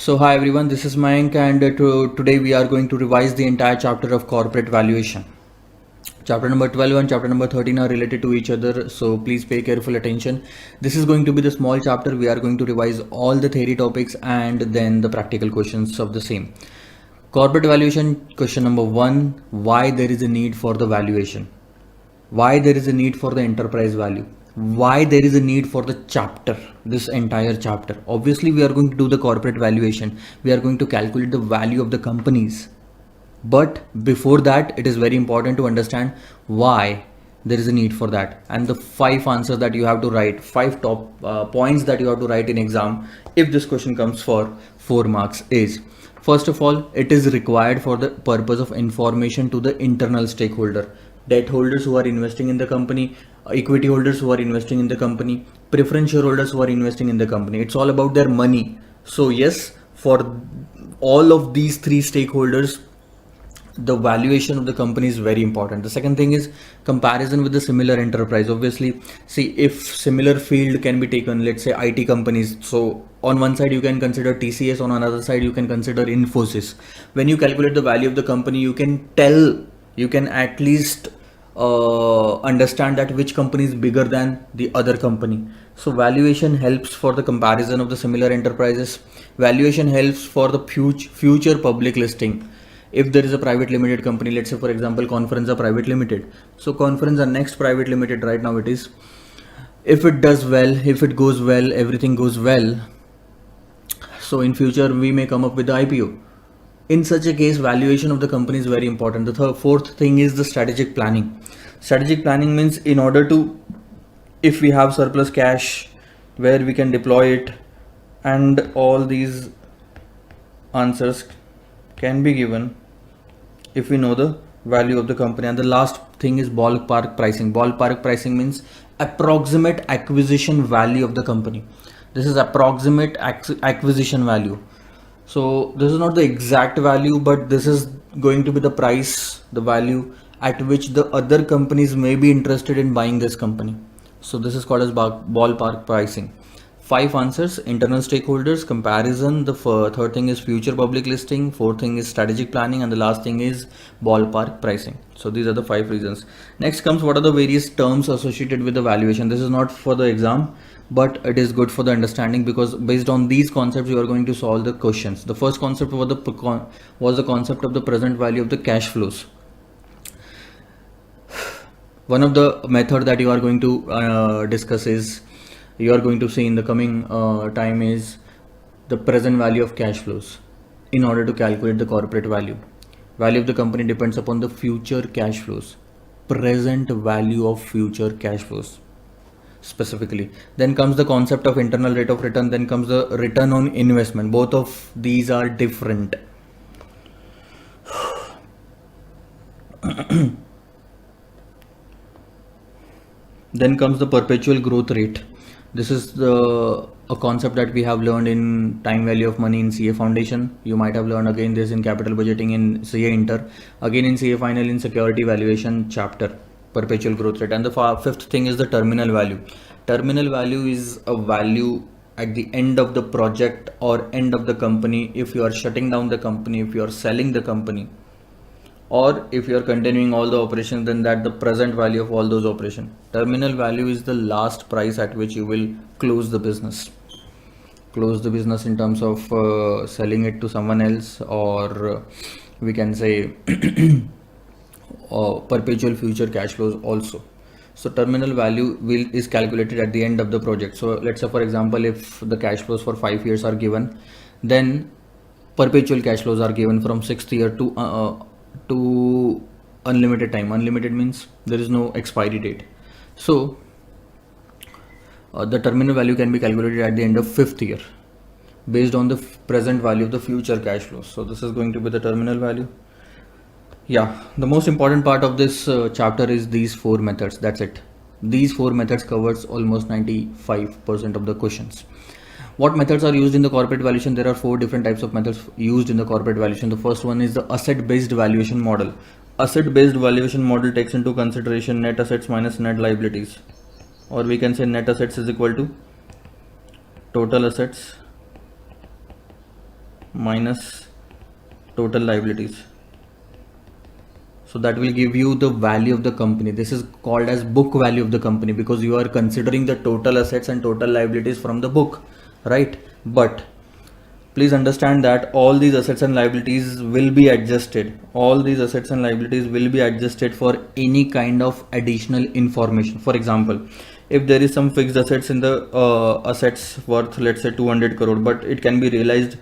So hi everyone, this is Mayank and today we are going to revise the entire chapter of corporate valuation. Chapter number 12 and chapter number 13 are related to each other, so please pay careful attention. This is going to be the small chapter. We are going to revise all the theory topics and then the practical questions of the same. Corporate valuation, question number 1, why there is a need for the valuation? Why there is a need for the enterprise value? Why there is a need for the chapter, this entire chapter? Obviously we are going to do the corporate valuation, we are going to calculate the value of the companies, but before that it is very important to understand why there is a need for that, and the 5 answers that you have to write, 5 top points that you have to write in exam if this question comes for 4 marks is: first of all, it is required for the purpose of information to the internal stakeholder, debt holders who are investing in the company, equity holders who are investing in the company, preference shareholders who are investing in the company. It's all about their money. So yes, for all of these 3 stakeholders, the valuation of the company is very important. The second thing is comparison with the similar enterprise. Obviously, see, if similar field can be taken, let's say IT companies, so on one side you can consider TCS, on another side you can consider Infosys. When you calculate the value of the company, you can at least understand that which company is bigger than the other company. So valuation helps for the comparison of the similar enterprises. Valuation helps for the future public listing. If there is a private limited company, let's say for example Conference private limited, so Conference next private limited, right now it is, if it does well, if it goes well, everything goes well, so in future we may come up with the IPO. In such a case, valuation of the company is very important. The fourth thing is the strategic planning. Strategic planning means, in order to, if we have surplus cash, where we can deploy it, and all these answers can be given if we know the value of the company. And the last thing is ballpark pricing. Ballpark pricing means approximate acquisition value of the company. This is approximate acquisition value. So this is not the exact value, but this is going to be the price, the value at which the other companies may be interested in buying this company. So this is called as ballpark pricing. 5 answers: internal stakeholders, comparison, the third thing is future public listing, fourth thing is strategic planning, and the last thing is ballpark pricing. So these are the 5 reasons. Next comes, what are the various terms associated with the valuation? This is not for the exam, but it is good for the understanding, because based on these concepts you are going to solve the questions. The first concept was the concept of the present value of the cash flows. One of the method that you are going to discuss is, you are going to see in the coming time, is the present value of cash flows. In order to calculate the corporate value of the company depends upon the future cash flows, present value of future cash flows specifically. Then comes the concept of internal rate of return, then comes the return on investment. Both of these are different. Then comes the perpetual growth rate. This is a concept that we have learned in time value of money in CA foundation. You might have learned again this in capital budgeting in CA inter, again in CA final in security valuation chapter, perpetual growth rate. And the fifth thing is the terminal value. Terminal value is a value at the end of the project or end of the company. If you are shutting down the company, if you are selling the company, or if you are continuing all the operations, then that the present value of all those operations. Terminal value is the last price at which you will close the business. Close the business in terms of selling it to someone else, or we can say perpetual future cash flows also. So terminal value is calculated at the end of the project. So let's say for example, if the cash flows for 5 years are given, then perpetual cash flows are given from 6th year to unlimited time. Unlimited means there is no expiry date. So the terminal value can be calculated at the end of 5th year based on the present value of the future cash flows. So this is going to be the terminal value. Yeah, the most important part of this chapter is these 4 methods. That's it. These 4 methods covers almost 95% of the questions. What methods are used in the corporate valuation? There are 4 different types of methods used in the corporate valuation. The first one is the asset-based valuation model. Asset-based valuation model takes into consideration net assets minus net liabilities, or we can say net assets is equal to total assets minus total liabilities. So that will give you the value of the company. This is called as book value of the company because you are considering the total assets and total liabilities from the book, right? But please understand that all these assets and liabilities will be adjusted. All these assets and liabilities will be adjusted for any kind of additional information. For example, if there is some fixed assets in the assets worth, let's say 200 crore, but it can be realized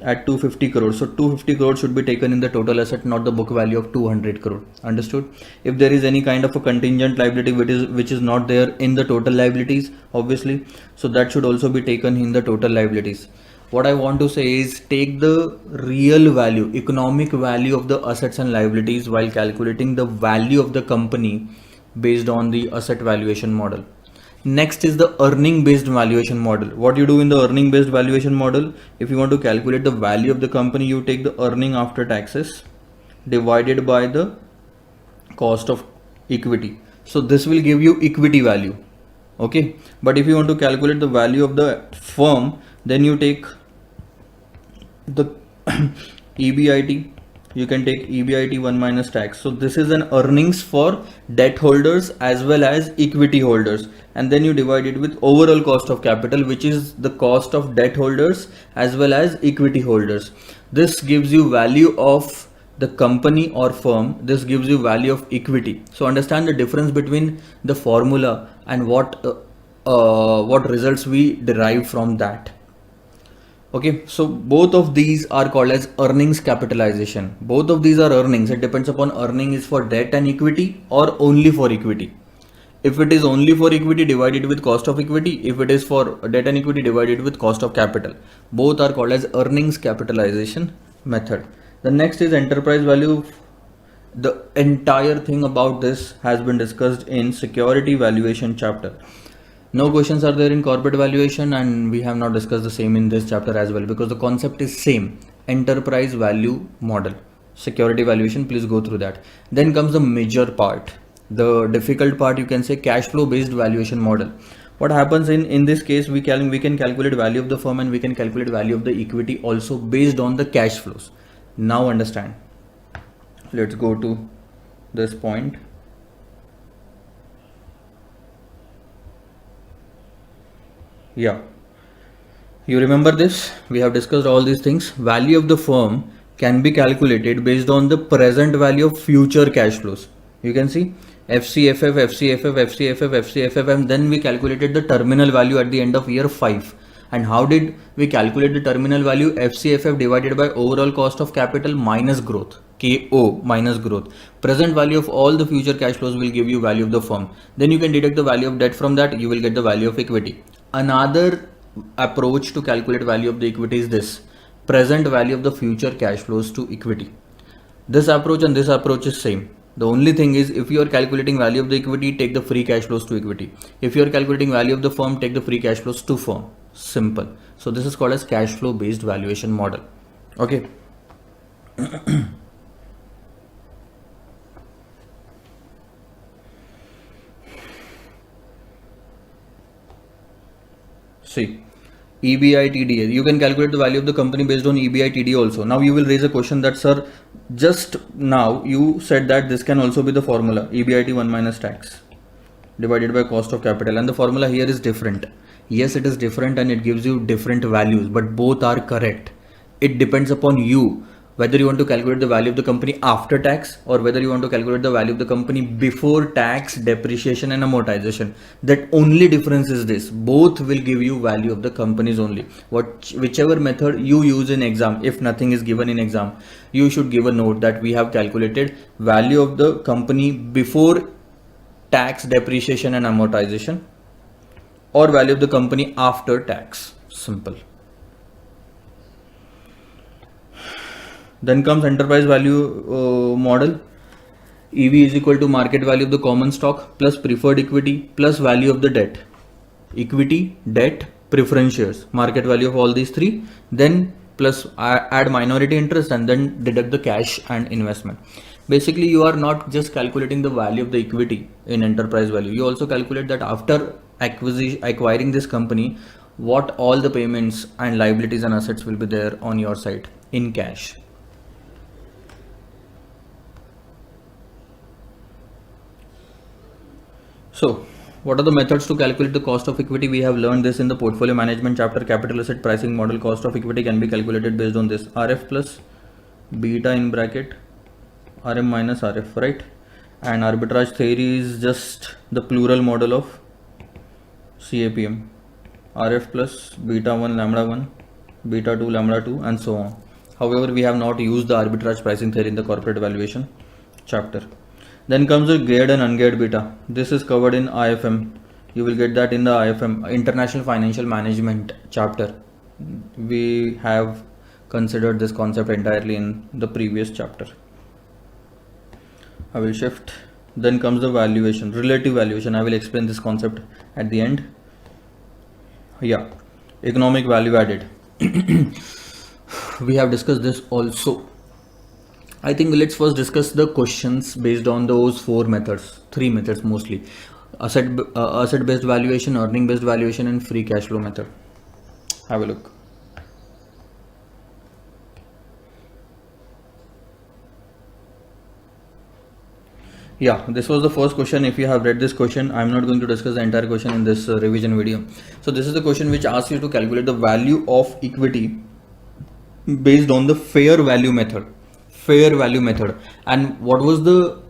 at 250 crore. So 250 crore should be taken in the total asset, not the book value of 200 crore. Understood? If there is any kind of a contingent liability which is not there in the total liabilities, obviously, so that should also be taken in the total liabilities. What I want to say is take the real value, economic value of the assets and liabilities while calculating the value of the company based on the asset valuation model. Next is the earning based valuation model. What you do in the earning based valuation model, if you want to calculate the value of the company, you take the earning after taxes divided by the cost of equity. So this will give you equity value. Okay, but if you want to calculate the value of the firm, then you take the EBIT. You can take EBIT 1 minus tax. So this is an earnings for debt holders as well as equity holders, and then you divide it with overall cost of capital, which is the cost of debt holders as well as equity holders. This gives you value of the company or firm. This gives you value of equity. So understand the difference between the formula and what results we derive from that. Okay, so both of these are called as earnings capitalization. Both of these are earnings. It depends upon earning is for debt and equity or only for equity. If it is only for equity, divided with cost of equity. If it is for debt and equity, divided with cost of capital. Both are called as earnings capitalization method. The next is enterprise value. The entire thing about this has been discussed in security valuation chapter. No questions are there in corporate valuation, and we have not discussed the same in this chapter as well because the concept is same. Enterprise value model, security valuation, please go through that. Then comes the major part, the difficult part, you can say, cash flow based valuation model. What happens in this case, we can calculate value of the firm and we can calculate value of the equity also based on the cash flows. Now understand. Let's go to this point. Yeah, you remember this? We have discussed all these things. Value of the firm can be calculated based on the present value of future cash flows. You can see FCFF, FCFF, FCFF, FCFF, and then we calculated the terminal value at the end of year 5. And how did we calculate the terminal value? FCFF divided by overall cost of capital minus growth, KO minus growth. Present value of all the future cash flows will give you value of the firm. Then you can deduct the value of debt from that. You will get the value of equity. Another approach to calculate value of the equity is this: present value of the future cash flows to equity. This approach and this approach is same. The only thing is, if you are calculating value of the equity, take the free cash flows to equity. If you are calculating value of the firm, take the free cash flows to firm. Simple. So this is called as cash flow based valuation model. Okay. See, EBITDA. You can calculate the value of the company based on EBITDA also. Now you will raise a question that, sir, just now you said that this can also be the formula, EBIT 1 minus tax divided by cost of capital, and the formula here is different. Yes, it is different and it gives you different values, but both are correct. It depends upon you whether you want to calculate the value of the company after tax or whether you want to calculate the value of the company before tax, depreciation and amortization. That only difference is this: both will give you value of the companies only. Whichever method you use in exam, if nothing is given in exam, you should give a note that we have calculated value of the company before tax, depreciation and amortization, or value of the company after tax. Simple. Then comes enterprise value model. EV is equal to market value of the common stock plus preferred equity plus value of the debt. Equity, debt, preference shares, market value of all these three, then plus add minority interest and then deduct the cash and investment. Basically, you are not just calculating the value of the equity in enterprise value. You also calculate that after acquiring this company, what all the payments and liabilities and assets will be there on your side in cash. So what are the methods to calculate the cost of equity? We have learned this in the portfolio management chapter. Capital asset pricing model. Cost of equity can be calculated based on this: RF plus beta in bracket RM minus RF, right? And arbitrage theory is just the plural model of CAPM. RF plus beta 1 lambda 1 beta 2 lambda 2 and so on. However, we have not used the arbitrage pricing theory in the corporate valuation chapter. Then comes the geared and ungeared beta. This is covered in IFM. You will get that in the IFM, International Financial Management chapter. We have considered this concept entirely in the previous chapter. I will shift. Then comes the valuation, relative valuation. I will explain this concept at the end. Yeah, economic value added. We have discussed this also. I think let's first discuss the questions based on those three methods mostly: asset based valuation, earning based valuation, and free cash flow method. Have a look. Yeah, this was the first question. If you have read this question, I'm not going to discuss the entire question in this revision video. So this is the question which asks you to calculate the value of equity based on the fair value method. And what was the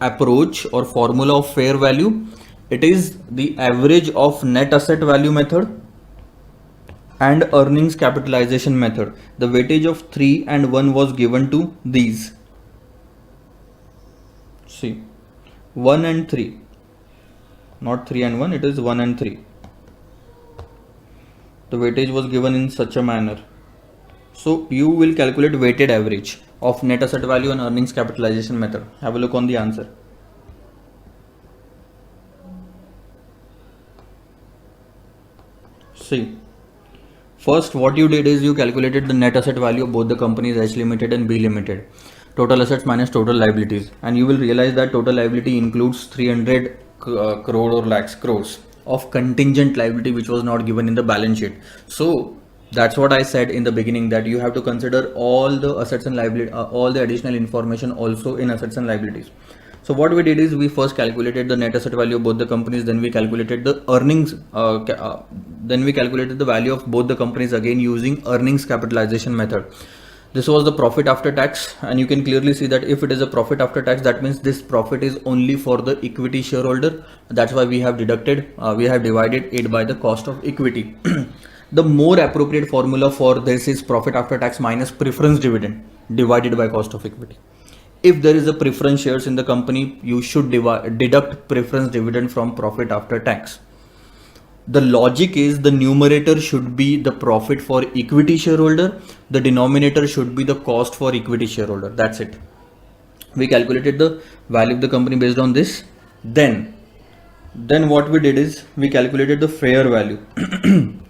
approach or formula of fair value? It is the average of net asset value method and earnings capitalization method. The weightage of 3 and 1 was given to these. See, 1 and 3, not 3 and 1, it is 1 and 3. The weightage was given in such a manner. So you will calculate weighted average of net asset value and earnings capitalization method. Have a look on the answer. See, first what you did is you calculated the net asset value of both the companies, H Limited and B Limited. Total assets minus total liabilities, and you will realize that total liability includes 300 crore or lakhs crores of contingent liability which was not given in the balance sheet. So that's what I said in the beginning, that you have to consider all the assets and liability, all the additional information also in assets and liabilities. So what we did is we first calculated the net asset value of both the companies, then we calculated the earnings, then we calculated the value of both the companies again using earnings capitalization method. This was the profit after tax, and you can clearly see that if it is a profit after tax, that means this profit is only for the equity shareholder. That's why we have divided it by the cost of equity. The more appropriate formula for this is profit after tax minus preference dividend divided by cost of equity. If there is a preference shares in the company, you should deduct preference dividend from profit after tax. The logic is the numerator should be the profit for equity shareholder, the denominator should be the cost for equity shareholder. That's it. We calculated the value of the company based on this. Then what we did is we calculated the fair value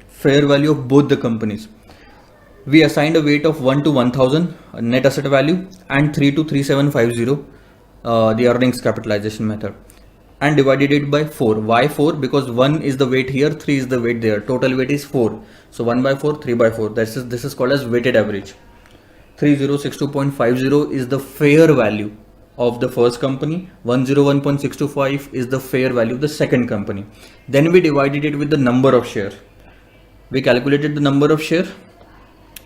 fair value of both the companies. We assigned a weight of 1 to 1000 net asset value and 3 to 3750 the earnings capitalization method, and divided it by 4. Why 4? Because 1 is the weight here, 3 is the weight there. Total weight is 4. So 1 by 4, 3 by 4. This is called as weighted average. 3062.50 is the fair value of the first company. 101.625 is the fair value of the second company. Then we divided it with the number of share. We calculated the number of share.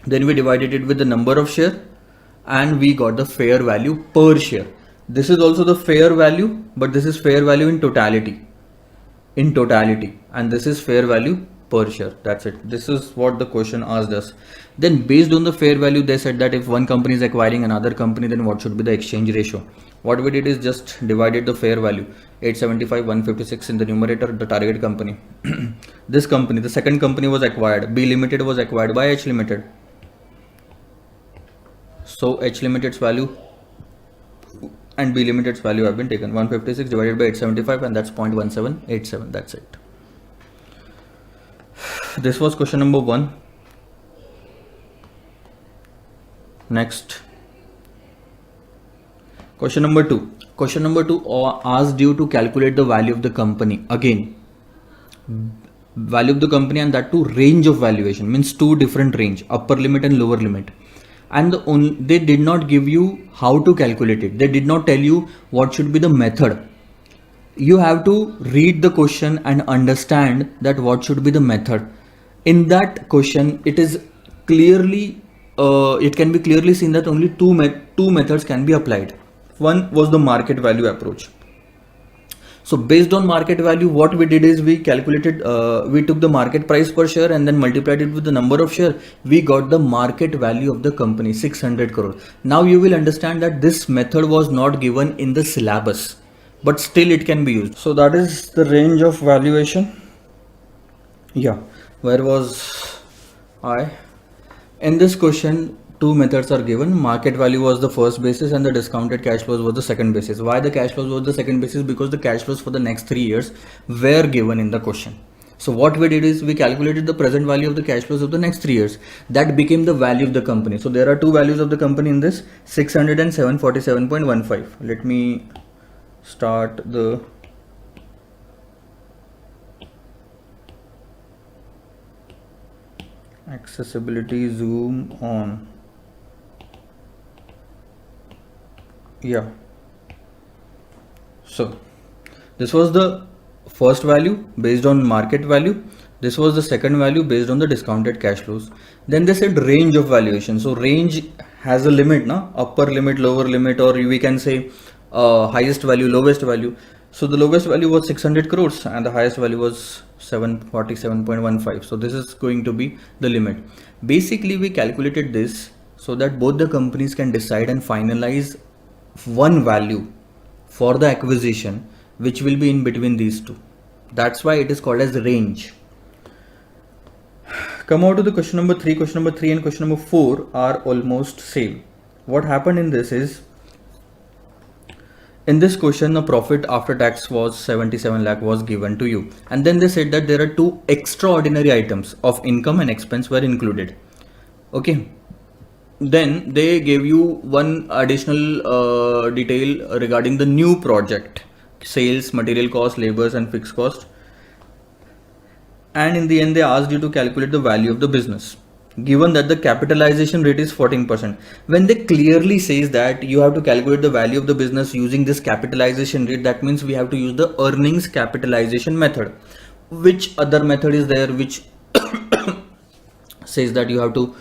Then we divided it with the number of share, and we got the fair value per share. This is also the fair value, but this is fair value in totality, and this is fair value per share. That's it. This is what the question asked us. Then based on the fair value, they said that if one company is acquiring another company, then what should be the exchange ratio? What we did is just divided the fair value, 875, 156 in the numerator, the target company. This company, the second company was acquired. B Limited was acquired by H Limited. So H Limited's value and B Limited's value have been taken. 156 divided by 875, and that's 0.1787. That's it. This was question number 1. Next, question number 2. Question number 2 asked you to calculate the value of the company again value of the company, and that too range of valuation, means two different range, upper limit and lower limit. And they did not give you how to calculate it. They did not tell you what should be the method. You have to read the question and understand that what should be the method. In that question, it is clearly, it can be clearly seen that only two methods can be applied. One was the market value approach. So based on market value, what we did is we calculated, we took the market price per share and then multiplied it with the number of share. We got the market value of the company, 600 crore. Now you will understand that this method was not given in the syllabus, but still it can be used. So that is the range of valuation. Yeah, where was I? In this question, two methods are given. Market value was the first basis and the discounted cash flows was the second basis. Why the cash flows was the second basis? Because the cash flows for the next 3 years were given in the question. So what we did is we calculated the present value of the cash flows of the next 3 years. That became the value of the company. So there are two values of the company in this, 600 and 747.15. Let me start the accessibility zoom on. Yeah, so this was the first value based on market value. This was the second value based on the discounted cash flows. Then they said range of valuation. So range has a limit, na? Upper limit, lower limit, or we can say highest value, lowest value. So the lowest value was 600 crores and the highest value was 747.15. So this is going to be the limit. Basically, we calculated this so that both the companies can decide and finalize one value for the acquisition, which will be in between these two. That's why it is called as range. Come out to the question number 3. Question number 3 and question number 4 are almost same. What happened in this is, in this question, the profit after tax was 77 lakh was given to you. And then they said that there are two extraordinary items of income and expense were included. Okay. Then they gave you one additional detail regarding the new project, sales, material cost, labors and fixed cost. And in the end, they asked you to calculate the value of the business, given that the capitalization rate is 14%. When they clearly says that you have to calculate the value of the business using this capitalization rate, that means we have to use the earnings capitalization method. Which other method is there which says that you have to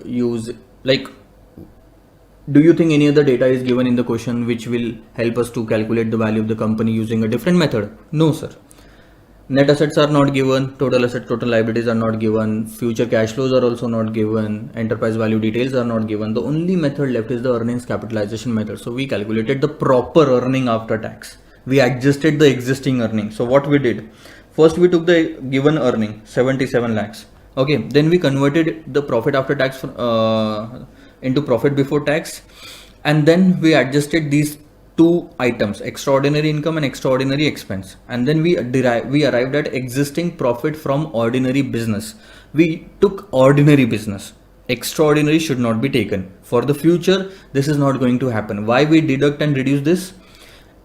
use, like, do you think any other data is given in the question which will help us to calculate the value of the company using a different method? No, sir. Net assets are not given, total assets, total liabilities are not given, future cash flows are also not given, enterprise value details are not given. The only method left is the earnings capitalization method. So we calculated the proper earning after tax. We adjusted the existing earning. So what we did, first we took the given earning, 77 lakhs. Okay, then we converted the profit after tax into profit before tax, and then we adjusted these two items, extraordinary income and extraordinary expense, and then we arrived at existing profit from ordinary business. We took ordinary business. Extraordinary should not be taken. For the future, this is not going to happen. Why we deduct and reduce this?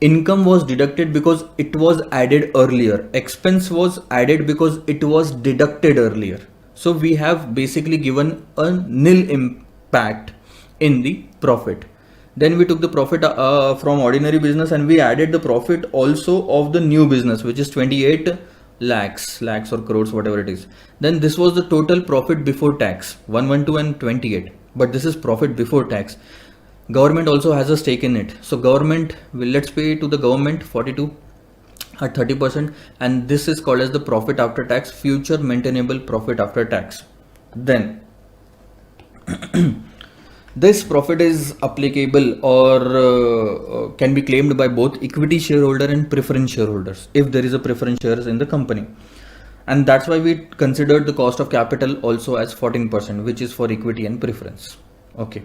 Income was deducted because it was added earlier. Expense was added because it was deducted earlier. So we have basically given a nil impact in the profit. Then we took the profit from ordinary business and we added the profit also of the new business, which is 28 lakhs or crores, whatever it is. Then this was the total profit before tax, 112 and 28. But this is profit before tax. Government also has a stake in it. So government will, let's pay to the government 42 at 30%, and this is called as the profit after tax, future maintainable profit after tax. Then this profit is applicable or can be claimed by both equity shareholder and preference shareholders if there is a preference shares in the company. And that's why we considered the cost of capital also as 14%, which is for equity and preference. Okay.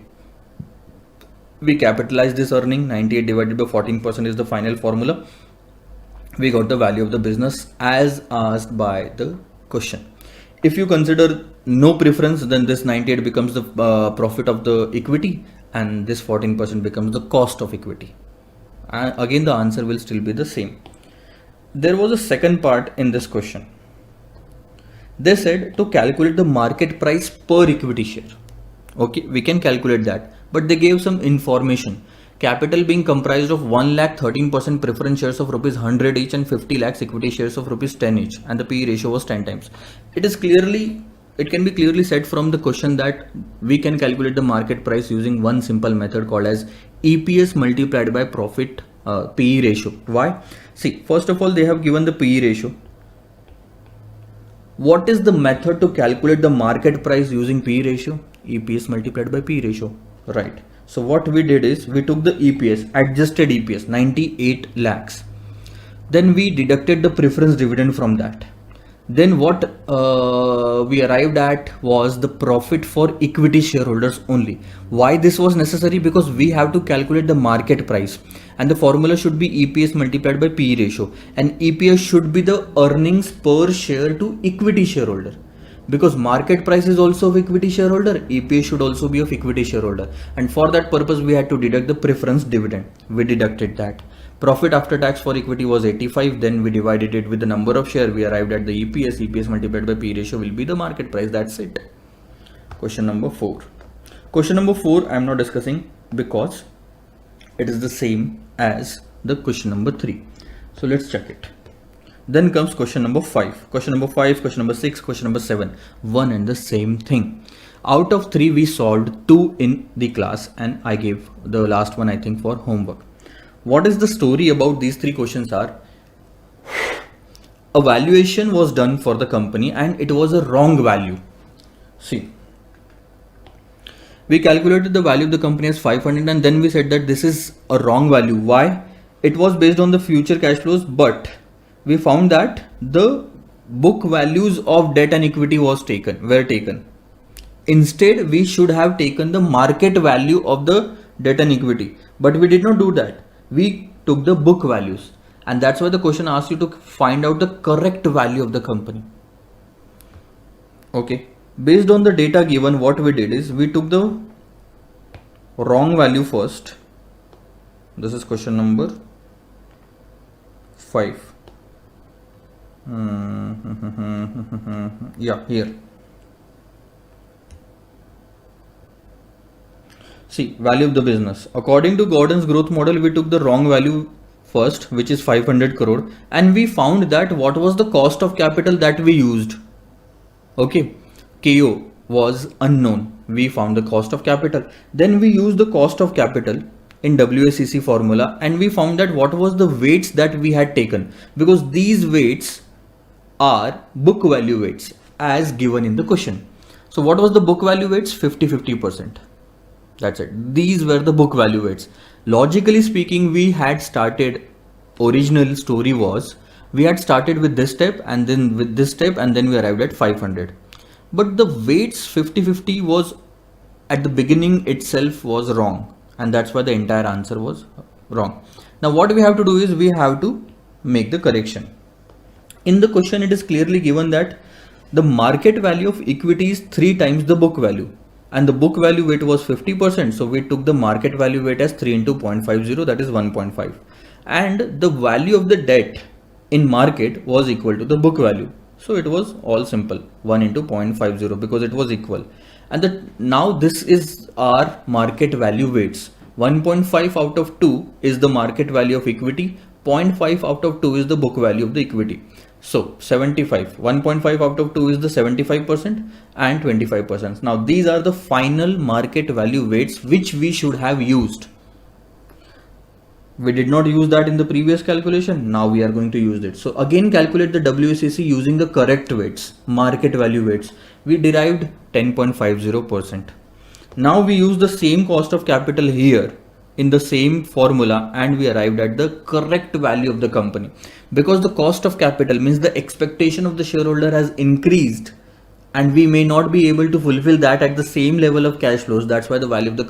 We capitalize this earning, 98 divided by 14% is the final formula. We got the value of the business as asked by the question. If you consider no preference, then this 98 becomes the profit of the equity and this 14% becomes the cost of equity. And again, the answer will still be the same. there was a second part in this question. They said to calculate the market price per equity share. Okay, we can calculate that, but they gave some information. Capital being comprised of 1,13% preference shares of rupees 100 each and 50 lakhs equity shares of rupees 10 each, and the PE ratio was 10 times. It can be clearly said from the question that we can calculate the market price using one simple method called as EPS multiplied by profit PE ratio. Why? See, first of all, they have given the PE ratio. What is the method to calculate the market price using PE ratio? EPS multiplied by PE ratio, right? So what we did is we took the EPS, adjusted EPS, 98 lakhs. Then we deducted the preference dividend from that. Then what we arrived at was the profit for equity shareholders only. Why this was necessary? Because we have to calculate the market price, and the formula should be EPS multiplied by PE ratio, and EPS should be the earnings per share to equity shareholder. Because market price is also of equity shareholder, EPS should also be of equity shareholder, and for that purpose we had to deduct the preference dividend. We deducted that. Profit after tax for equity was 85, then we divided it with the number of share, we arrived at the EPS multiplied by P ratio will be the market price. That's it. Question number 4. Question number 4 I am not discussing because it is the same as the question number 3. So let's check it. Then comes question number 5. Question number 5, question number 6, question number 7. One and the same thing. Out of 3 we solved 2 in the class, and I gave the last one I think for homework. What is the story about these 3 questions are? A valuation was done for the company and it was a wrong value. See, we calculated the value of the company as 500 and then we said that this is a wrong value. Why? It was based on the future cash flows, but we found that the book values of debt and equity were taken. Instead, we should have taken the market value of the debt and equity, but we did not do that. We took the book values, and that's why the question asks you to find out the correct value of the company. Okay, based on the data given, what we did is we took the wrong value first. This is question number 5. Yeah, here. See, value of the business. According to Gordon's growth model, we took the wrong value first, which is 500 crore, and we found that what was the cost of capital that we used. Okay, KO was unknown. We found the cost of capital. Then we used the cost of capital in WACC formula, and we found that what was the weights that we had taken, because these weights are book value weights as given in the question. So what was the book value weights? 50-50%. That's it. These were the book value weights. Logically speaking, we had started, original story was, we had started with this step and then with this step and then we arrived at 500. But the weights 50-50 was at the beginning itself was wrong, and that's why the entire answer was wrong. Now what we have to do is we have to make the correction. In the question it is clearly given that the market value of equity is 3 times the book value, and the book value weight was 50%. So we took the market value weight as 3 into 0.50, that is 1.5. And the value of the debt in market was equal to the book value. So it was all simple, 1 into 0.50 because it was equal. And now this is our market value weights. 1.5 out of 2 is the market value of equity. 0.5 out of 2 is the book value of the equity. So 75, 1.5 out of 2 is the 75% and 25%. Now these are the final market value weights which we should have used. We did not use that in the previous calculation. Now we are going to use it. So again calculate the WACC using the correct weights, market value weights. We derived 10.50%. Now we use the same cost of capital here in the same formula and we arrived at the correct value of the company, because the cost of capital means the expectation of the shareholder has increased and we may not be able to fulfill that at the same level of cash flows. That's why the value of the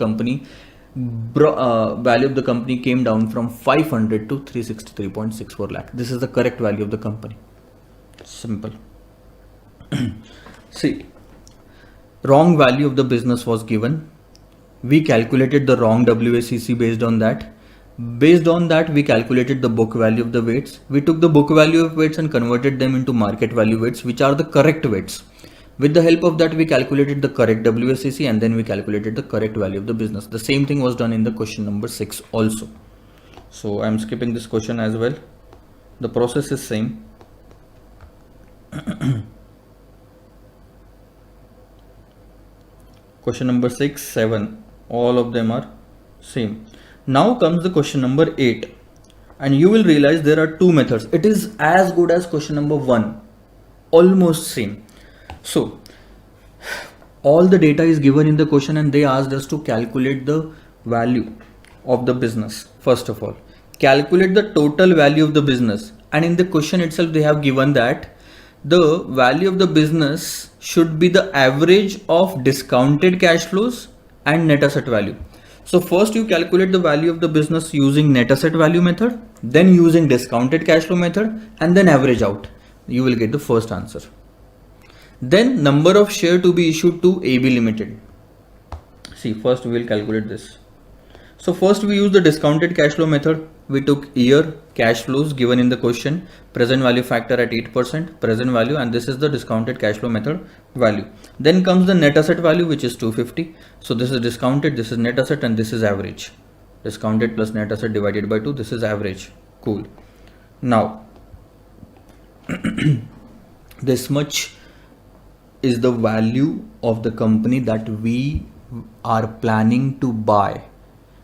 company came down from 500 to 363.64 lakh. This is the correct value of the company. Simple. See, wrong value of the business was given. We calculated the wrong WACC based on that. Based on that, we calculated the book value of the weights. We took the book value of weights and converted them into market value weights, which are the correct weights. With the help of that, we calculated the correct WSCC and then we calculated the correct value of the business. The same thing was done in the question number 6 also. So I'm skipping this question as well. The process is same. Question number 6, 7, all of them are same. Now comes the question number 8, and you will realize there are two methods. It is as good as question number 1, almost same. So all the data is given in the question and they asked us to calculate the value of the business. First of all, calculate the total value of the business, and in the question itself they have given that the value of the business should be the average of discounted cash flows and net asset value. So first you calculate the value of the business using net asset value method, then using discounted cash flow method, and then average out. You will get the first answer. Then number of share to be issued to AB Limited. See, first we will calculate this. So first we use the discounted cash flow method. We took year cash flows given in the question, present value factor at 8%, present value, and this is the discounted cash flow method value. Then comes the net asset value, which is 250. So this is discounted, this is net asset, and this is average. Discounted plus net asset divided by 2, this is average. Cool. Now this much is the value of the company that we are planning to buy.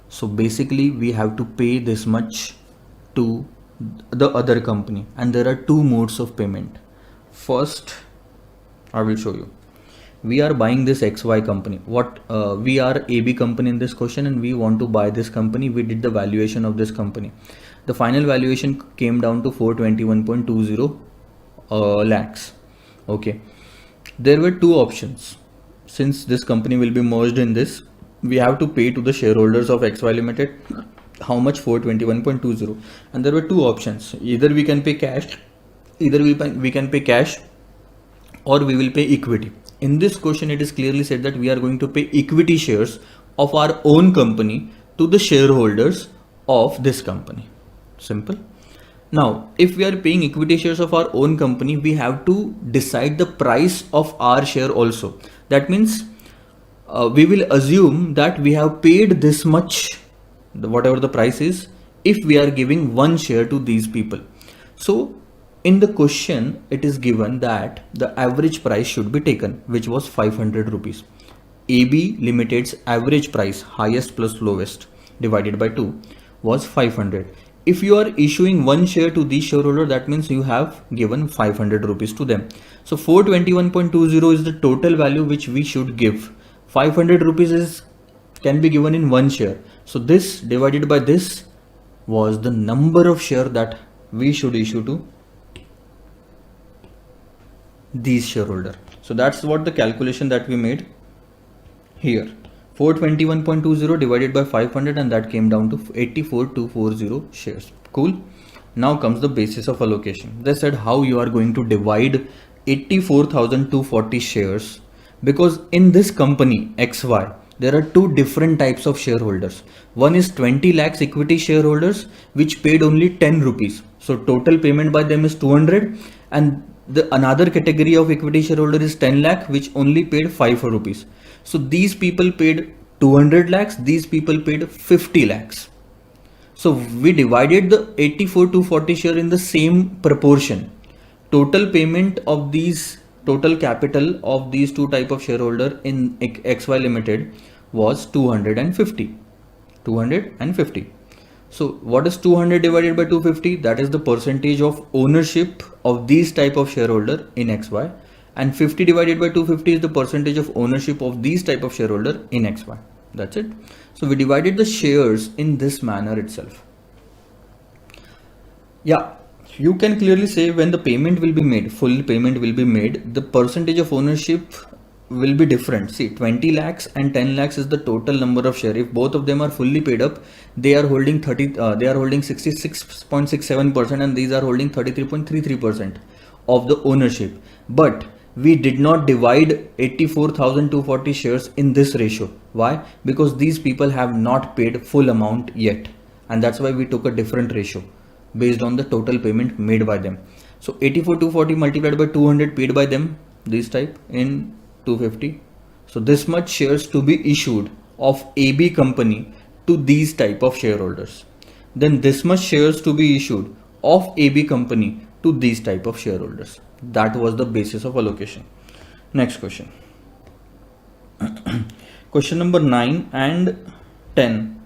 So basically we have to pay this much to the other company, and there are two modes of payment. First, I will show you. We are buying this XY company. We are AB company in this question and we want to buy this company. We did the valuation of this company. The final valuation came down to 421.20 lakhs. Okay. There were two options. Since this company will be merged in this, we have to pay to the shareholders of XY Limited how much? 421.20. And there were two options. Either we can pay cash, we can pay cash, or we will pay equity. In this question, it is clearly said that we are going to pay equity shares of our own company to the shareholders of this company. Simple. Now, if we are paying equity shares of our own company, we have to decide the price of our share also. That means we will assume that we have paid this much, whatever the price is, if we are giving one share to these people. So in the question, it is given that the average price should be taken, which was 500 rupees. AB Limited's average price, highest plus lowest, divided by 2 was 500. If you are issuing one share to these shareholder, that means you have given 500 rupees to them. So 421.20 is the total value which we should give. 500 rupees can be given in one share. So this divided by this was the number of share that we should issue to these shareholder. So that's what the calculation that we made here. 421.20 divided by 500, and that came down to 84,240 shares. Cool. Now comes the basis of allocation. They said how you are going to divide 84,240 shares, because in this company XY there are two different types of shareholders. One is 20 lakhs equity shareholders which paid only 10 rupees. So total payment by them is 200, and the another category of equity shareholder is 10 lakh which only paid 5 rupees. So these people paid 200 lakhs, these people paid 50 lakhs. So we divided the 84,240 share in the same proportion. Total payment of these, total capital of these two type of shareholder in XY Limited was 250. So what is 200 divided by 250? That is the percentage of ownership of these type of shareholder in XY, and 50 divided by 250 is the percentage of ownership of these type of shareholder in XY. That's it. So we divided the shares in this manner itself. Yeah, you can clearly say when the payment will be made, full payment will be made, the percentage of ownership will be different. See, 20 lakhs and 10 lakhs is the total number of share. If both of them are fully paid up, they are holding 66.67%, and these are holding 33.33% of the ownership. But we did not divide 84,240 shares in this ratio. Why? Because these people have not paid full amount yet, and that's why we took a different ratio based on the total payment made by them. So 84,240 multiplied by 200 paid by them, this type, in 250. So this much shares to be issued of AB company to these type of shareholders. Then this much shares to be issued of AB company to these type of shareholders. That was the basis of allocation. Next question. Question number 9 and 10.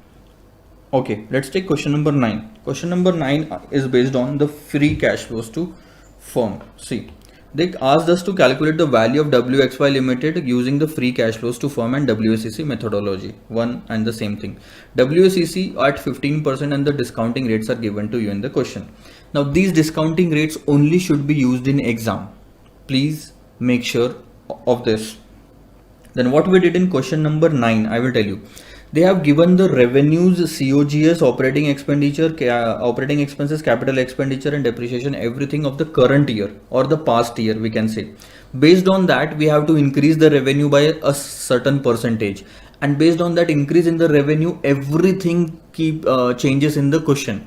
Okay, let's take question number 9. Question number 9 is based on the free cash flows to firm. See, they asked us to calculate the value of WXY Limited using the free cash flows to firm and WACC methodology. One and the same thing. WACC at 15% and the discounting rates are given to you in the question. Now these discounting rates only should be used in exam. Please make sure of this. Then what we did in question number 9, I will tell you. They have given the revenues, COGS, operating expenditure, operating expenses, capital expenditure and depreciation, everything of the current year or the past year, we can say. Based on that, we have to increase the revenue by a certain percentage. And based on that increase in the revenue, everything changes in the question.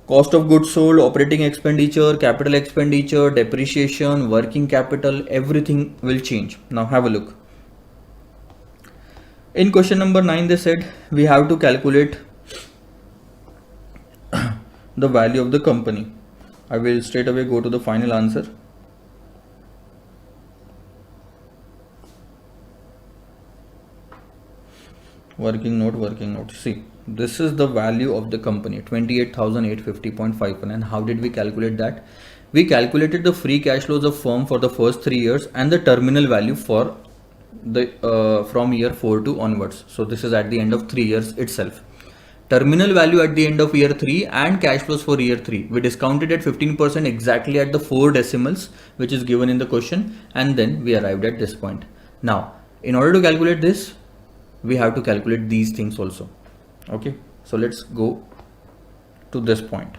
Cost of goods sold, operating expenditure, capital expenditure, depreciation, working capital, everything will change. Now have a look. In question number 9, they said we have to calculate the value of the company. I will straight away go to the final answer. Working note. See, this is the value of the company, 28,850.51. And how did we calculate that? We calculated the free cash flows of firm for the first 3 years and the terminal value for the from year 4 to onwards. So this is at the end of 3 years itself. Terminal value at the end of year 3 and cash flows for year 3. We discounted at 15% exactly at the 4 decimals which is given in the question, and then we arrived at this point. Now, in order to calculate this, we have to calculate these things also. Okay, so let's go to this point.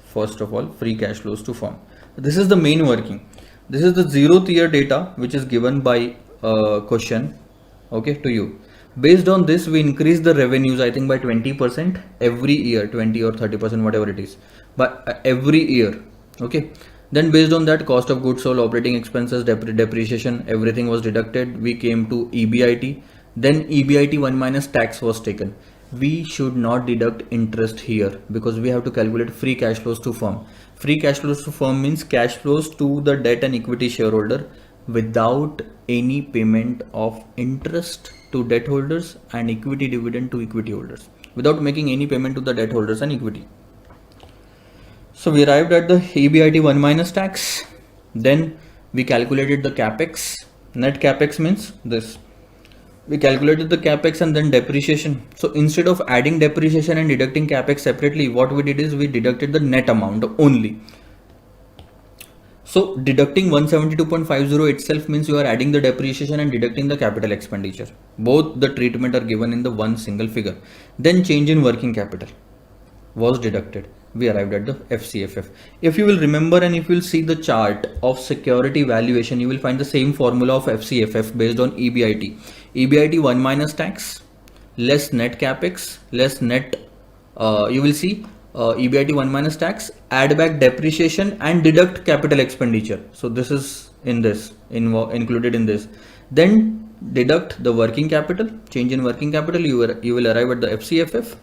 First of all, free cash flows to firm. This is the main working. This is the 0th year data which is given by question, okay, to you. Based on this, we increase the revenues, I think by 20% every year, 20 or 30%, whatever it is, but every year. Okay, then based on that, cost of goods sold, operating expenses, depreciation, everything was deducted. We came to EBIT. Then EBIT 1 minus tax was taken. We should not deduct interest here because we have to calculate free cash flows to firm. Free cash flows to firm means cash flows to the debt and equity shareholder without any payment of interest to debt holders and equity dividend to equity holders, without making any payment to the debt holders and equity. So we arrived at the EBIT 1 minus tax. Then we calculated the capex. Net capex means this. We calculated the capex and then depreciation. So instead of adding depreciation and deducting capex separately, what we did is we deducted the net amount only. So deducting 172.50 itself means you are adding the depreciation and deducting the capital expenditure. Both the treatment are given in the one single figure. Then change in working capital was deducted. We arrived at the FCFF. If you will remember and if you will see the chart of security valuation, you will find the same formula of FCFF based on EBIT. EBIT 1 minus tax less net capex less net, you will see EBIT 1 minus tax, add back depreciation and deduct capital expenditure. So this is in this, included in this. Then deduct the working capital, change in working capital, you will arrive at the FCFF.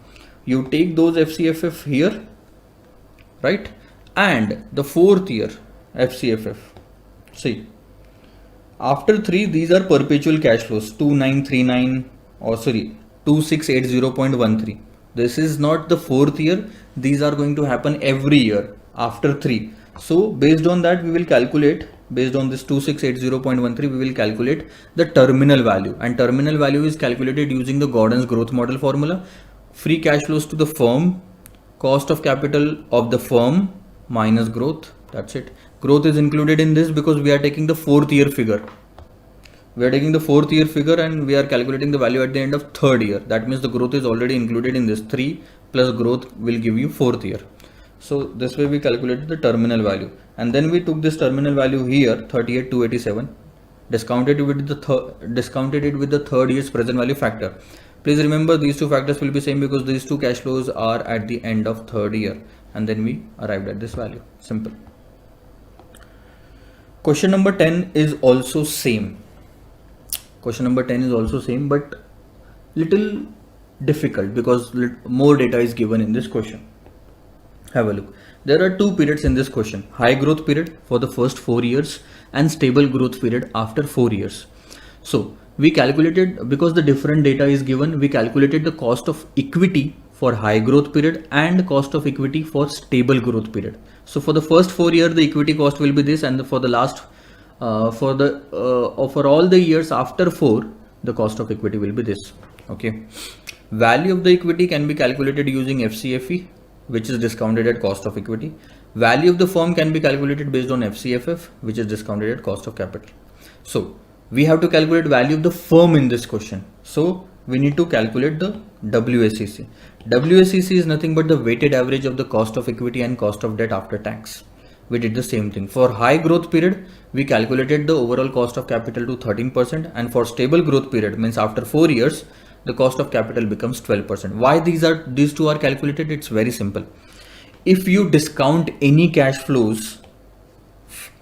You take those FCFF here, right? And the 4th year FCFF. See, after 3, these are perpetual cash flows, 2939 or sorry 2680.13. This is not the 4th year. These are going to happen every year after 3. So based on that, we will calculate, based on this 2680.13, we will calculate the terminal value, and terminal value is calculated using the Gordon's growth model formula. Free cash flows to the firm, cost of capital of the firm minus growth. That's it. Growth is included in this because we are taking the 4th year figure. We are taking the 4th year figure and we are calculating the value at the end of 3rd year. That means the growth is already included in this. 3 plus growth will give you 4th year. So this way we calculated the terminal value, and then we took this terminal value here, 38,287, discounted it with the 3rd year's present value factor. Please remember these two factors will be same because these two cash flows are at the end of third year, and then we arrived at this value. Simple. Question number 10 is also same. Question number 10 is also same, but little difficult because more data is given in this question. Have a look. There are two periods in this question: high growth period for the first 4 years and stable growth period after 4 years. So we calculated, because the different data is given, we calculated the cost of equity for high growth period and cost of equity for stable growth period. So for the first 4 years the equity cost will be this, and for the last for all the years after 4 the cost of equity will be this. Okay, value of the equity can be calculated using FCFE, which is discounted at cost of equity. Value of the firm can be calculated based on FCFF, which is discounted at cost of capital. So we have to calculate value of the firm in this question. So we need to calculate the WACC. WACC is nothing but the weighted average of the cost of equity and cost of debt after tax. We did the same thing. For high growth period, we calculated the overall cost of capital to 13%, and for stable growth period, means after 4 years, the cost of capital becomes 12%. Why these two are calculated? It's very simple. If you discount any cash flows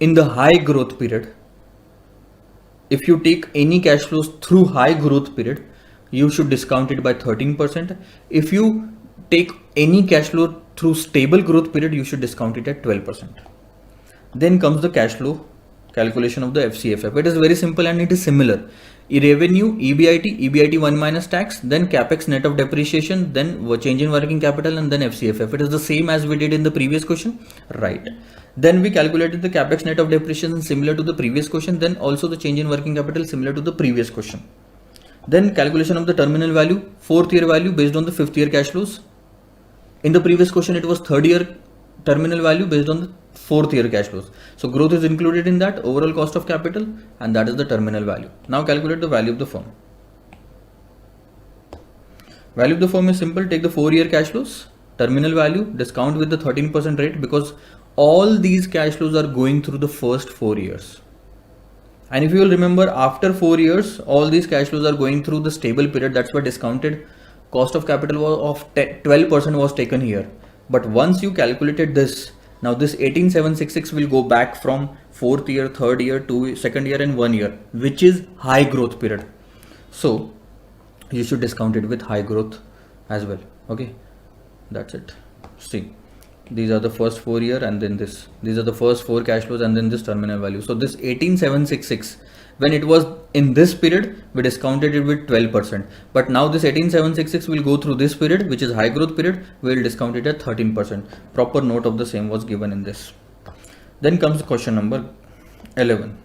in the high growth period, if you take any cash flows through high growth period, you should discount it by 13%. If you take any cash flow through stable growth period, you should discount it at 12%. Then comes the cash flow calculation of the FCFF. It is very simple and it is similar. Revenue, EBIT 1 minus tax, then capex net of depreciation, then change in working capital, and then FCFF. It is the same as we did in the previous question, right? Then we calculated the capex net of depreciation similar to the previous question, then also the change in working capital similar to the previous question. Then calculation of the terminal value, 4th year value based on the 5th year cash flows. In the previous question, it was 3rd year terminal value based on the 4th year cash flows. So growth is included in that, overall cost of capital, and that is the terminal value. Now calculate the value of the firm. Value of the firm is simple. Take the 4 year cash flows, terminal value, discount with the 13% rate, because all these cash flows are going through the first 4 years. And if you will remember, after 4 years, all these cash flows are going through the stable period. That's why discounted cost of capital of 12% was taken here. But once you calculated this, now this 18,766 will go back from 4th year, 3rd year to 2nd year and 1 year, which is high growth period. So you should discount it with high growth as well. Okay, that's it. See, these are the first 4 year, and then this. These are the first 4 cash flows, and then this terminal value. So this 18,766, when it was in this period, we discounted it with 12%. But now this 18,766 will go through this period, which is high growth period. We will discount it at 13%. Proper note of the same was given in this. Then comes question number 11.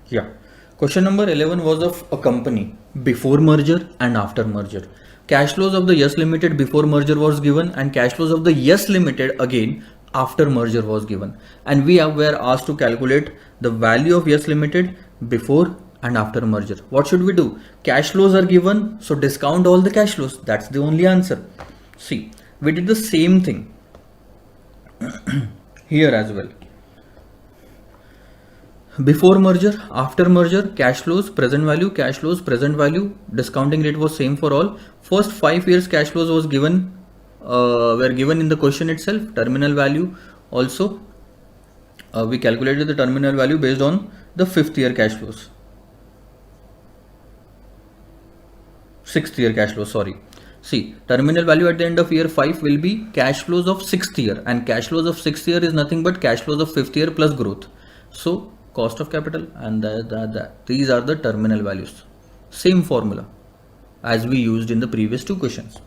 Yeah. Question number 11 was of a company before merger and after merger. Cash flows of the Yes Limited before merger was given, and cash flows of the Yes Limited again after merger was given. And we were asked to calculate the value of Yes Limited before and after merger. What should we do? Cash flows are given, so discount all the cash flows. That's the only answer. See, we did the same thing here as well. Before merger, after merger, cash flows, present value, cash flows, present value, discounting rate was same for all. First 5 years cash flows was given, were given in the question itself. Terminal value also, we calculated the terminal value based on the 5th year cash flows. 6th year cash flows, sorry. See, terminal value at the end of year 5 will be cash flows of 6th year, and cash flows of 6th year is nothing but cash flows of 5th year plus growth. So cost of capital, and these are the terminal values. Same formula as we used in the previous 2 questions.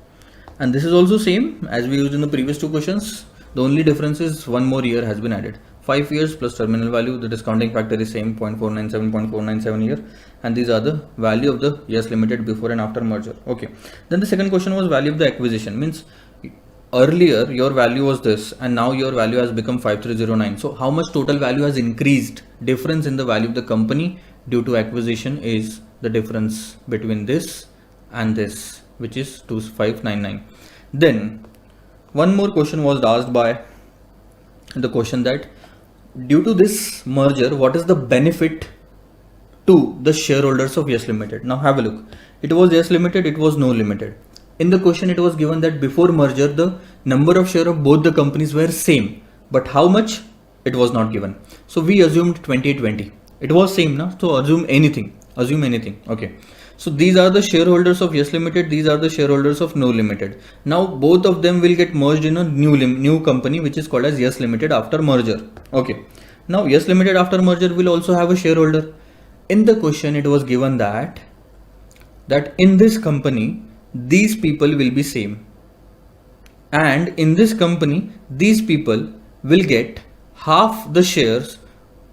And this is also same as we used in the previous 2 questions. The only difference is 1 more year has been added. 5 years plus terminal value, the discounting factor is same, 0.497, 0.497 here. And these are the value of the Yes Limited before and after merger. Okay. Then the second question was value of the acquisition. Means earlier your value was this, and now your value has become 5309. So how much total value has increased? Difference in the value of the company due to acquisition is the difference between this and this, which is 2599. Then one more question was asked by the question that due to this merger, what is the benefit to the shareholders of Yes Limited. Now have a look. It was Yes Limited, it was No Limited. In the question it was given that before merger the number of share of both the companies were same, but how much it was not given. So we assumed 2020. It was same now, so assume anything. Okay. So these are the shareholders of Yes Limited, these are the shareholders of No Limited. Now both of them will get merged in a new company which is called as Yes Limited after merger. Okay. Now Yes Limited after merger will also have a shareholder. In the question it was given that in this company these people will be same, and in this company these people will get half the shares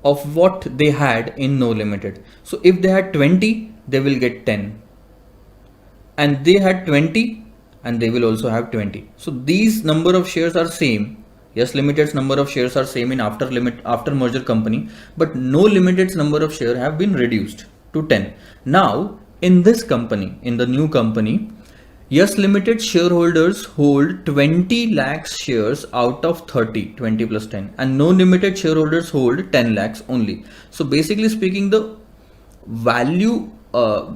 of what they had in No Limited. So if they had 20 they will get 10, and they had 20 and they will also have 20. So these number of shares are same. Yes Limited's number of shares are same in after merger company, but No Limited's number of share have been reduced to 10. Now in this company, in the new company, Yes Limited shareholders hold 20 lakhs shares out of 30, 20 plus 10, and No Limited shareholders hold 10 lakhs only. So basically speaking, the value,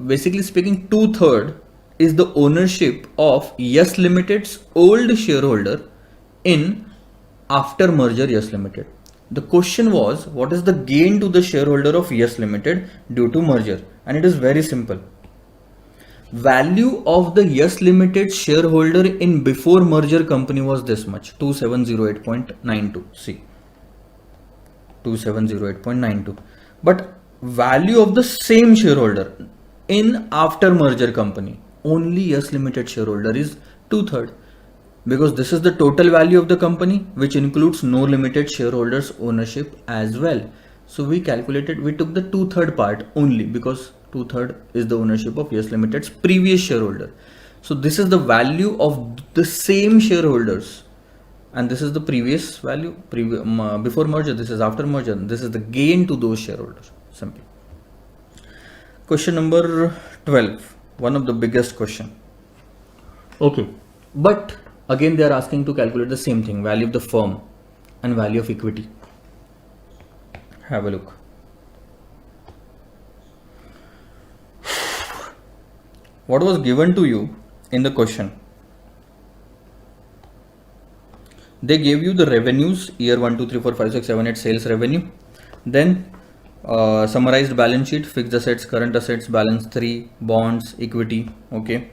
basically speaking, 2/3 is the ownership of Yes Limited's old shareholder in after merger Yes Limited. The question was, what is the gain to the shareholder of Yes Limited due to merger? And it is very simple. Value of the Yes Limited shareholder in before merger company was this much, 2708.92. See, 2708.92. But value of the same shareholder in after merger company, only Yes Limited shareholder is 2/3, because this is the total value of the company which includes No Limited shareholders ownership as well. So we took the 2/3 part only, because 2/3 is the ownership of Yes Limited's previous shareholder. So this is the value of the same shareholders, and this is the previous value before merger, this is after merger, this is the gain to those shareholders. Simple. Question number 12, one of the biggest question. Okay, but again they are asking to calculate the same thing, value of the firm and value of equity. Have a look. What was given to you in the question? They gave you the revenues, year 1, 2, 3, 4, 5, 6, 7, 8 sales revenue. Then summarized balance sheet, fixed assets, current assets, balance 3, bonds, equity. Okay.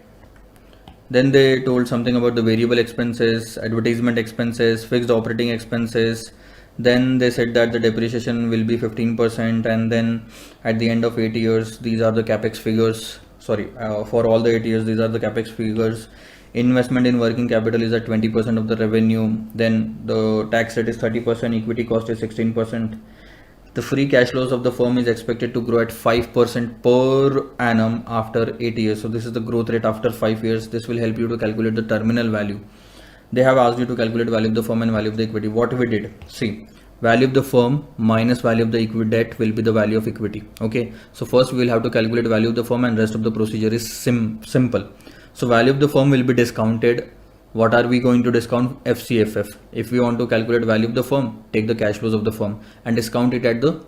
Then they told something about the variable expenses, advertisement expenses, fixed operating expenses. Then they said that the depreciation will be 15%, and then at the end of 8 years, these are the capex figures. For all the 8 years, these are the capex figures. Investment in working capital is at 20% of the revenue. Then the tax rate is 30%, equity cost is 16%. The free cash flows of the firm is expected to grow at 5% per annum after 8 years. So this is the growth rate after 5 years. This will help you to calculate the terminal value. They have asked you to calculate value of the firm and value of the equity. What we did, see, value of the firm minus value of the equity debt will be the value of equity. Okay, so first we will have to calculate value of the firm, and rest of the procedure is simple. So value of the firm will be discounted. What are we going to discount? FCFF. If we want to calculate value of the firm, take the cash flows of the firm and discount it at the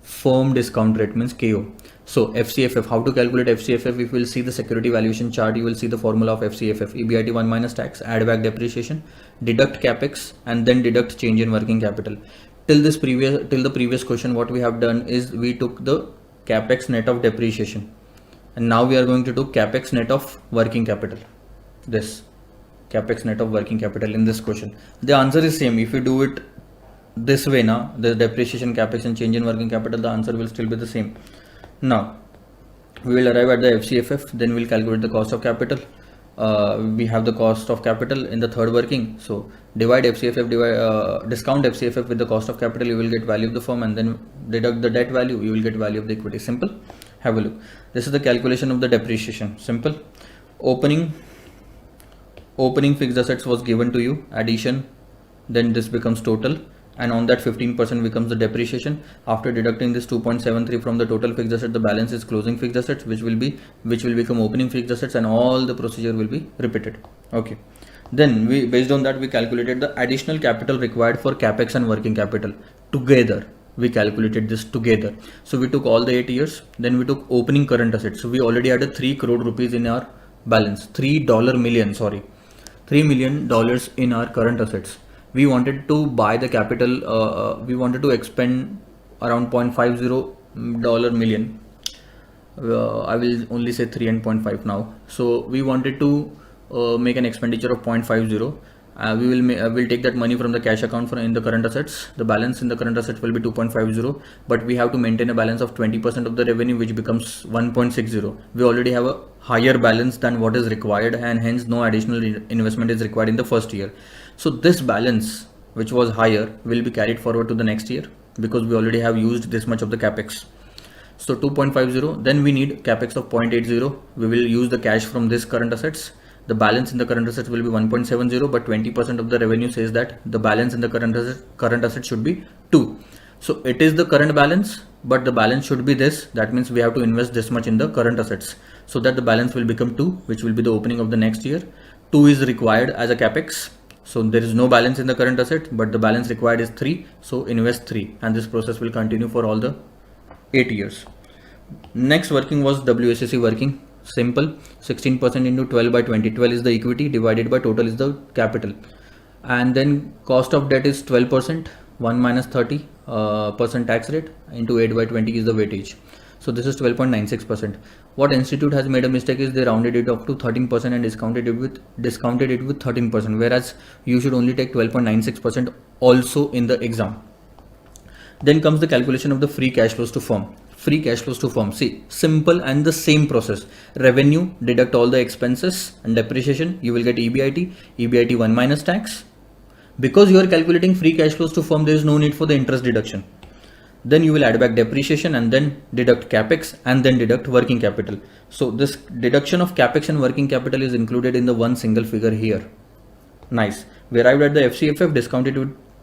firm discount rate, means KO. So FCFF, how to calculate FCFF? If you will see the security valuation chart, you will see the formula of FCFF. EBIT 1 minus tax, add back depreciation, deduct capex, and then deduct change in working capital. Till the previous question, what we have done is we took the capex net of depreciation, and now we are going to do capex net of working capital. This capex net of working capital in this question. The answer is same. If you do it this way, now the depreciation, capex, and change in working capital, the answer will still be the same. Now we will arrive at the FCFF, then we'll calculate the cost of capital. We have the cost of capital in the third working, so divide FCFF, discount FCFF with the cost of capital, you will get value of the firm, and then deduct the debt value, you will get value of the equity. Simple. Have a look. This is the calculation of the depreciation. Simple. Opening fixed assets was given to you, addition, then this becomes total, and on that 15% becomes the depreciation. After deducting this 2.73 from the total fixed asset, the balance is closing fixed assets, which will become opening fixed assets, and all the procedure will be repeated. Okay, then based on that we calculated the additional capital required for capex and working capital together. we calculated this together. So we took all the 8 years, then we took opening current assets. So we already had a 3 crore rupees in our balance, $3 million, sorry, $3 million in our current assets. We wanted to buy the capital, we wanted to expend around $0.50 million. I will only say 3 and 0.5 now. So we wanted to make an expenditure of 0.50. We'll take that money from the cash account in the current assets. The balance in the current assets will be 2.50, but we have to maintain a balance of 20% of the revenue, which becomes 1.60. We already have a higher balance than what is required, and hence no additional investment is required in the first year. So this balance, which was higher, will be carried forward to the next year because we already have used this much of the capex. So 2.50, then we need capex of 0.80. We will use the cash from this current assets. The balance in the current assets will be 1.70, but 20% of the revenue says that the balance in the current asset should be 2. So it is the current balance, but the balance should be this. That means we have to invest this much in the current assets so that the balance will become 2, which will be the opening of the next year. 2 is required as a capex. So there is no balance in the current asset, but the balance required is 3. So invest 3, and this process will continue for all the 8 years. Next working was WSAC working. Simple, 16% into 12 by 20. 12 is the equity, divided by total is the capital. And then cost of debt is 12%, 1 minus 30% tax rate into 8 by 20 is the weightage. So this is 12.96%. What institute has made a mistake is they rounded it up to 13% and discounted it with 13%, whereas you should only take 12.96% also in the exam. Then comes the calculation of the free cash flows to firm. Free cash flows to firm. See, simple and the same process. Revenue, deduct all the expenses and depreciation. You will get EBIT. EBIT 1 minus tax. Because you are calculating free cash flows to firm, there is no need for the interest deduction. Then you will add back depreciation and then deduct capex and then deduct working capital. So this deduction of capex and working capital is included in the one single figure here. Nice. We arrived at the FCFF, discounted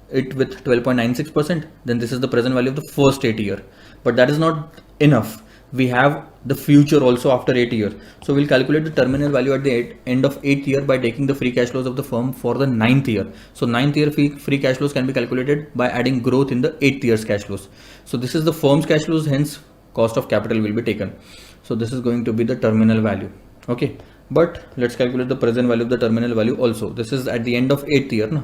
it with 12.96%. Then this is the present value of the first 8 year. But that is not enough. We have the future also after 8 years. So we'll calculate the terminal value at the end of 8th year by taking the free cash flows of the firm for the 9th year. So 9th year free cash flows can be calculated by adding growth in the 8th year's cash flows. So this is the firm's cash flows, hence cost of capital will be taken. So this is going to be the terminal value. Okay. But let's calculate the present value of the terminal value also. This is at the end of 8th year. No?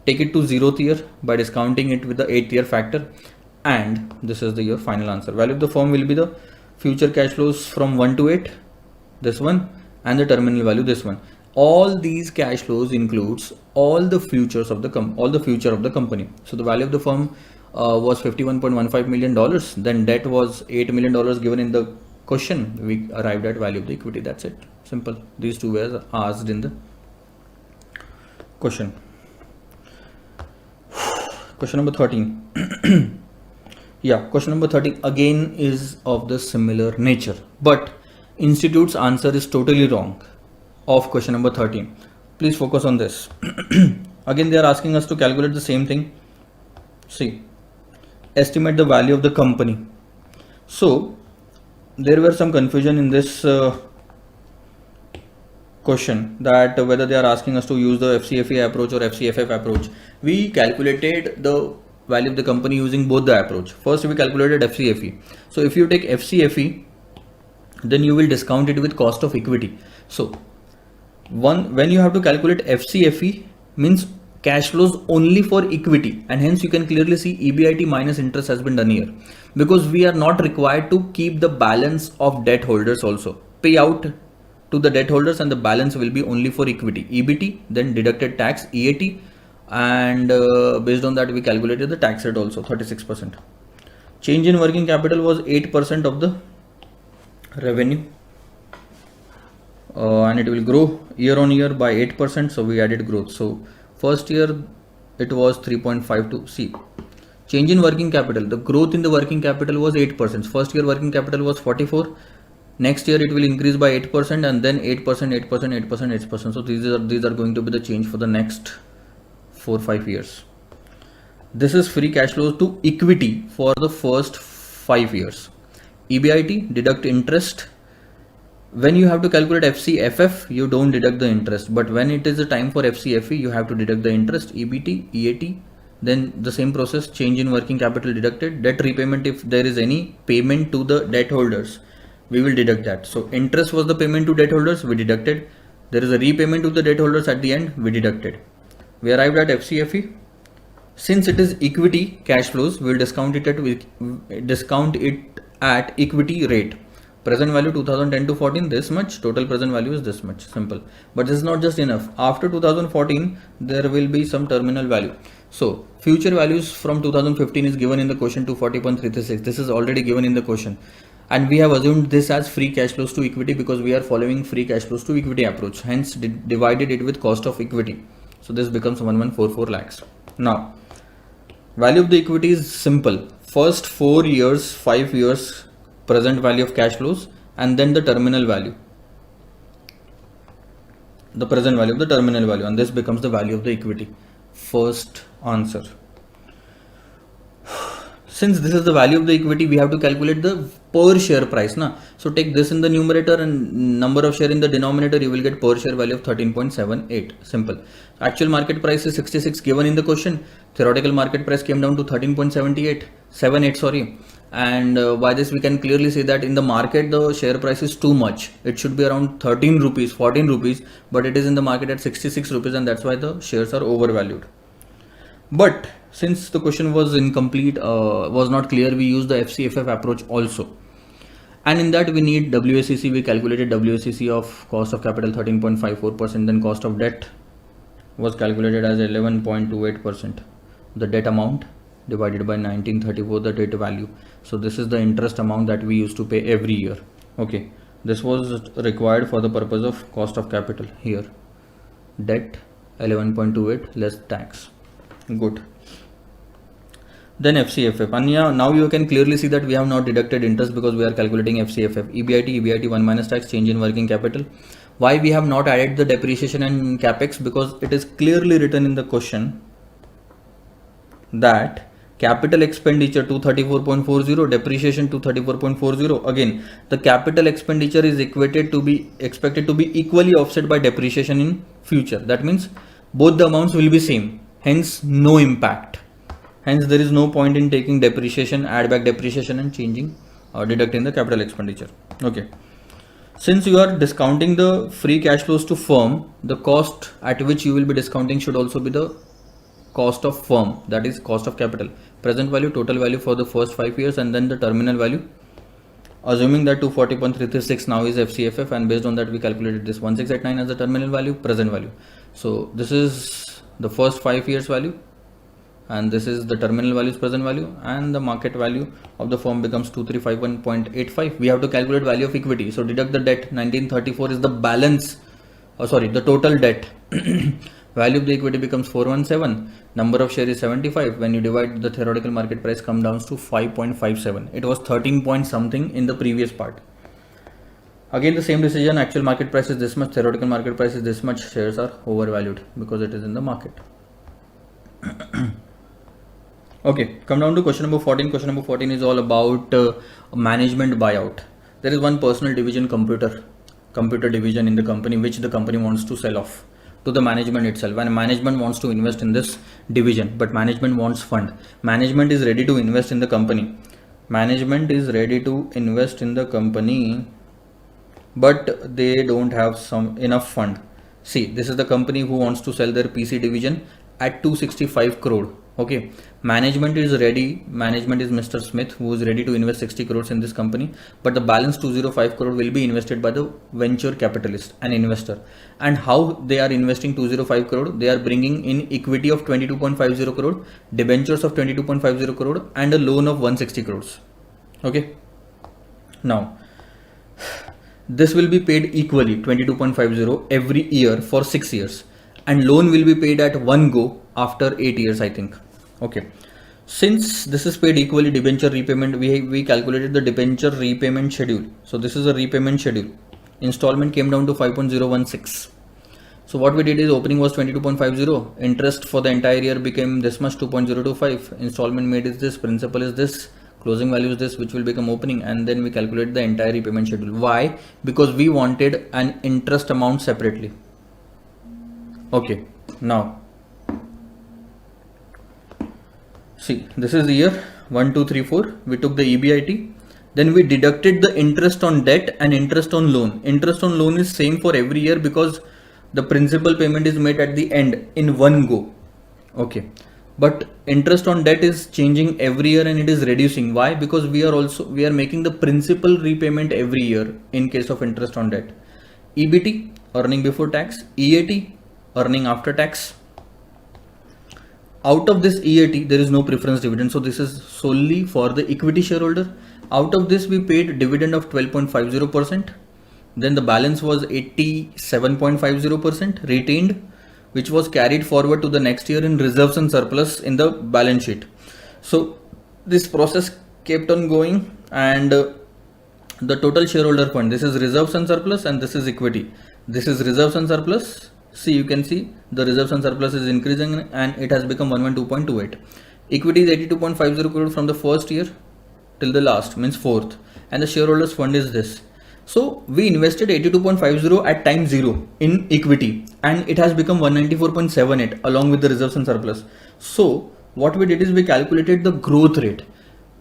Take it to 0th year by discounting it with the 8th year factor. And this is your final answer. Value of the firm will be the future cash flows from 1 to 8, this one, and the terminal value, this one. All these cash flows includes all the futures of the future of the company. So the value of the firm was $51.15 million. Then debt was $8 million given in the question. We arrived at value of the equity. That's it. Simple. These two were asked in the question. Question number 13. Yeah, question number 13 again is of the similar nature, but institute's answer is totally wrong of question number 13. Please focus on this. Again, they are asking us to calculate the same thing. See, estimate the value of the company. So there were some confusion in this question that whether they are asking us to use the FCFE approach or FCFF approach. We calculated the value of the company using both the approach. First we calculated FCFE. So if you take FCFE, then you will discount it with cost of equity. So when you have to calculate FCFE means cash flows only for equity, and hence you can clearly see EBIT minus interest has been done here, because we are not required to keep the balance of debt holders also. Pay out to the debt holders and the balance will be only for equity. EBT, then deducted tax, EAT, and based on that we calculated the tax rate also, 36%. Change in working capital was 8% of the revenue, and it will grow year on year by 8%, so we added growth. So first year it was 3.52. See, change in working capital, the growth in the working capital was 8%. First year working capital was 44. Next year it will increase by 8%, and then 8%, 8%, 8%, 8%. So these are going to be the change for the next 4-5 years. This is free cash flows to equity for the first 5 years. EBIT, deduct interest. When you have to calculate FCFF, you don't deduct the interest, but when it is the time for FCFE, you have to deduct the interest, EBT, EAT, Then the same process, change in working capital deducted. Debt repayment, if there is any payment to the debt holders, we will deduct that. So interest was the payment to debt holders, we deducted. There is a repayment to the debt holders at the end, we deducted. We arrived at FCFE. Since it is equity cash flows, we will discount it at equity rate. Present value 2010 to 14 this much, total present value is this much, simple. But this is not just enough. After 2014 there will be some terminal value. So future values from 2015 is given in the question 240.336. This is already given in the question, and we have assumed this as free cash flows to equity because we are following free cash flows to equity approach, hence divided it with cost of equity. So this becomes 1144 lakhs. Now value of the equity is simple. First 4 years, 5 years present value of cash flows, and then the terminal value, the present value of the terminal value, and this becomes the value of the equity. First answer. Since this is the value of the equity, we have to calculate the per share price. So take this in the numerator and number of share in the denominator, you will get per share value of 13.78. Simple. Actual market price is 66 given in the question. Theoretical market price came down to 13.78, and by this we can clearly say that in the market the share price is too much. It should be around 13 rupees, 14 rupees, but it is in the market at 66 rupees, and that's why the shares are overvalued. But since the question was incomplete, was not clear, we used the FCFF approach also, and in that we need WACC. We calculated WACC of cost of capital 13.54%, then cost of debt was calculated as 11.28%. The debt amount divided by 1934, the debt value. So this is the interest amount that we used to pay every year. Okay, this was required for the purpose of cost of capital. Here debt 11.28 less tax. Good. Then FCFF, and yeah, now you can clearly see that we have not deducted interest because we are calculating FCFF. EBIT 1 minus tax, change in working capital. Why we have not added the depreciation and capex? Because it is clearly written in the question that capital expenditure 234.40, depreciation 234.40. Again, the capital expenditure is expected to be equally offset by depreciation in future. That means both the amounts will be same, hence no impact. Hence there is no point in taking depreciation, add back depreciation and changing or deducting the capital expenditure. Okay. Since you are discounting the free cash flows to firm, the cost at which you will be discounting should also be the cost of firm, that is cost of capital. Present value, total value for the first 5 years, and then the terminal value. Assuming that 240.336 now is FCFF, and based on that we calculated this 1689 as the terminal value, present value. So this is the first 5 years value, and this is the terminal values, present value, and the market value of the firm becomes 2351.85. We have to calculate value of equity, so deduct the debt. 1934 is the balance, the total debt. Value of the equity becomes 417. Number of share is 75. When you divide, the theoretical market price comes down to 5.57. It was 13 point something in the previous part. Again the same decision, actual market price is this much, theoretical market price is this much, shares are overvalued because it is in the market. Okay, come down to question number 14. Question number 14 is all about management buyout. There is one personal division, computer division in the company, which the company wants to sell off to the management itself, and management wants to invest in this division, but management wants fund. Management is ready to invest in the company. But they don't have enough fund. See, this is the company who wants to sell their PC division at 265 crore. Okay, management is ready. Management is Mr. Smith, who is ready to invest 60 crores in this company, but the balance 205 crore will be invested by the venture capitalist, an investor. And how they are investing 205 crore? They are bringing in equity of 22.50 crore, debentures of 22.50 crore, and a loan of 160 crores. Okay, now this will be paid equally, 22.50 every year for 6 years, and loan will be paid at one go after 8 years, I think. Okay, since this is paid equally, debenture repayment, we calculated the debenture repayment schedule. So this is a repayment schedule. Installment came down to 5.016. So what we did is, opening was 22.50, interest for the entire year became this much, 2.025, installment made is this, principal is this, closing value is this, which will become opening, and then we calculate the entire repayment schedule. Why? Because we wanted an interest amount separately. Okay, now See, this is the year 1, 2, 3, 4. We took the EBIT. Then we deducted the interest on debt and interest on loan. Interest on loan is same for every year because the principal payment is made at the end in one go. Okay. But interest on debt is changing every year and it is reducing. Why? Because we are making the principal repayment every year in case of interest on debt. EBT, earning before tax. EAT, earning after tax. Out of this EAT, there is no preference dividend. So this is solely for the equity shareholder. Out of this, we paid dividend of 12.50%. Then the balance was 87.50% retained, which was carried forward to the next year in reserves and surplus in the balance sheet. So this process kept on going, and the total shareholder fund, this is reserves and surplus, and this is equity. This is reserves and surplus. See, you can see the reserves and surplus is increasing and it has become 112.28. Equity is 82.50 crore from the first year till the last, means fourth, and the shareholders fund is this. So we invested 82.50 at time 0 in equity and it has become 194.78 along with the reserves and surplus. So what we did is we calculated the growth rate,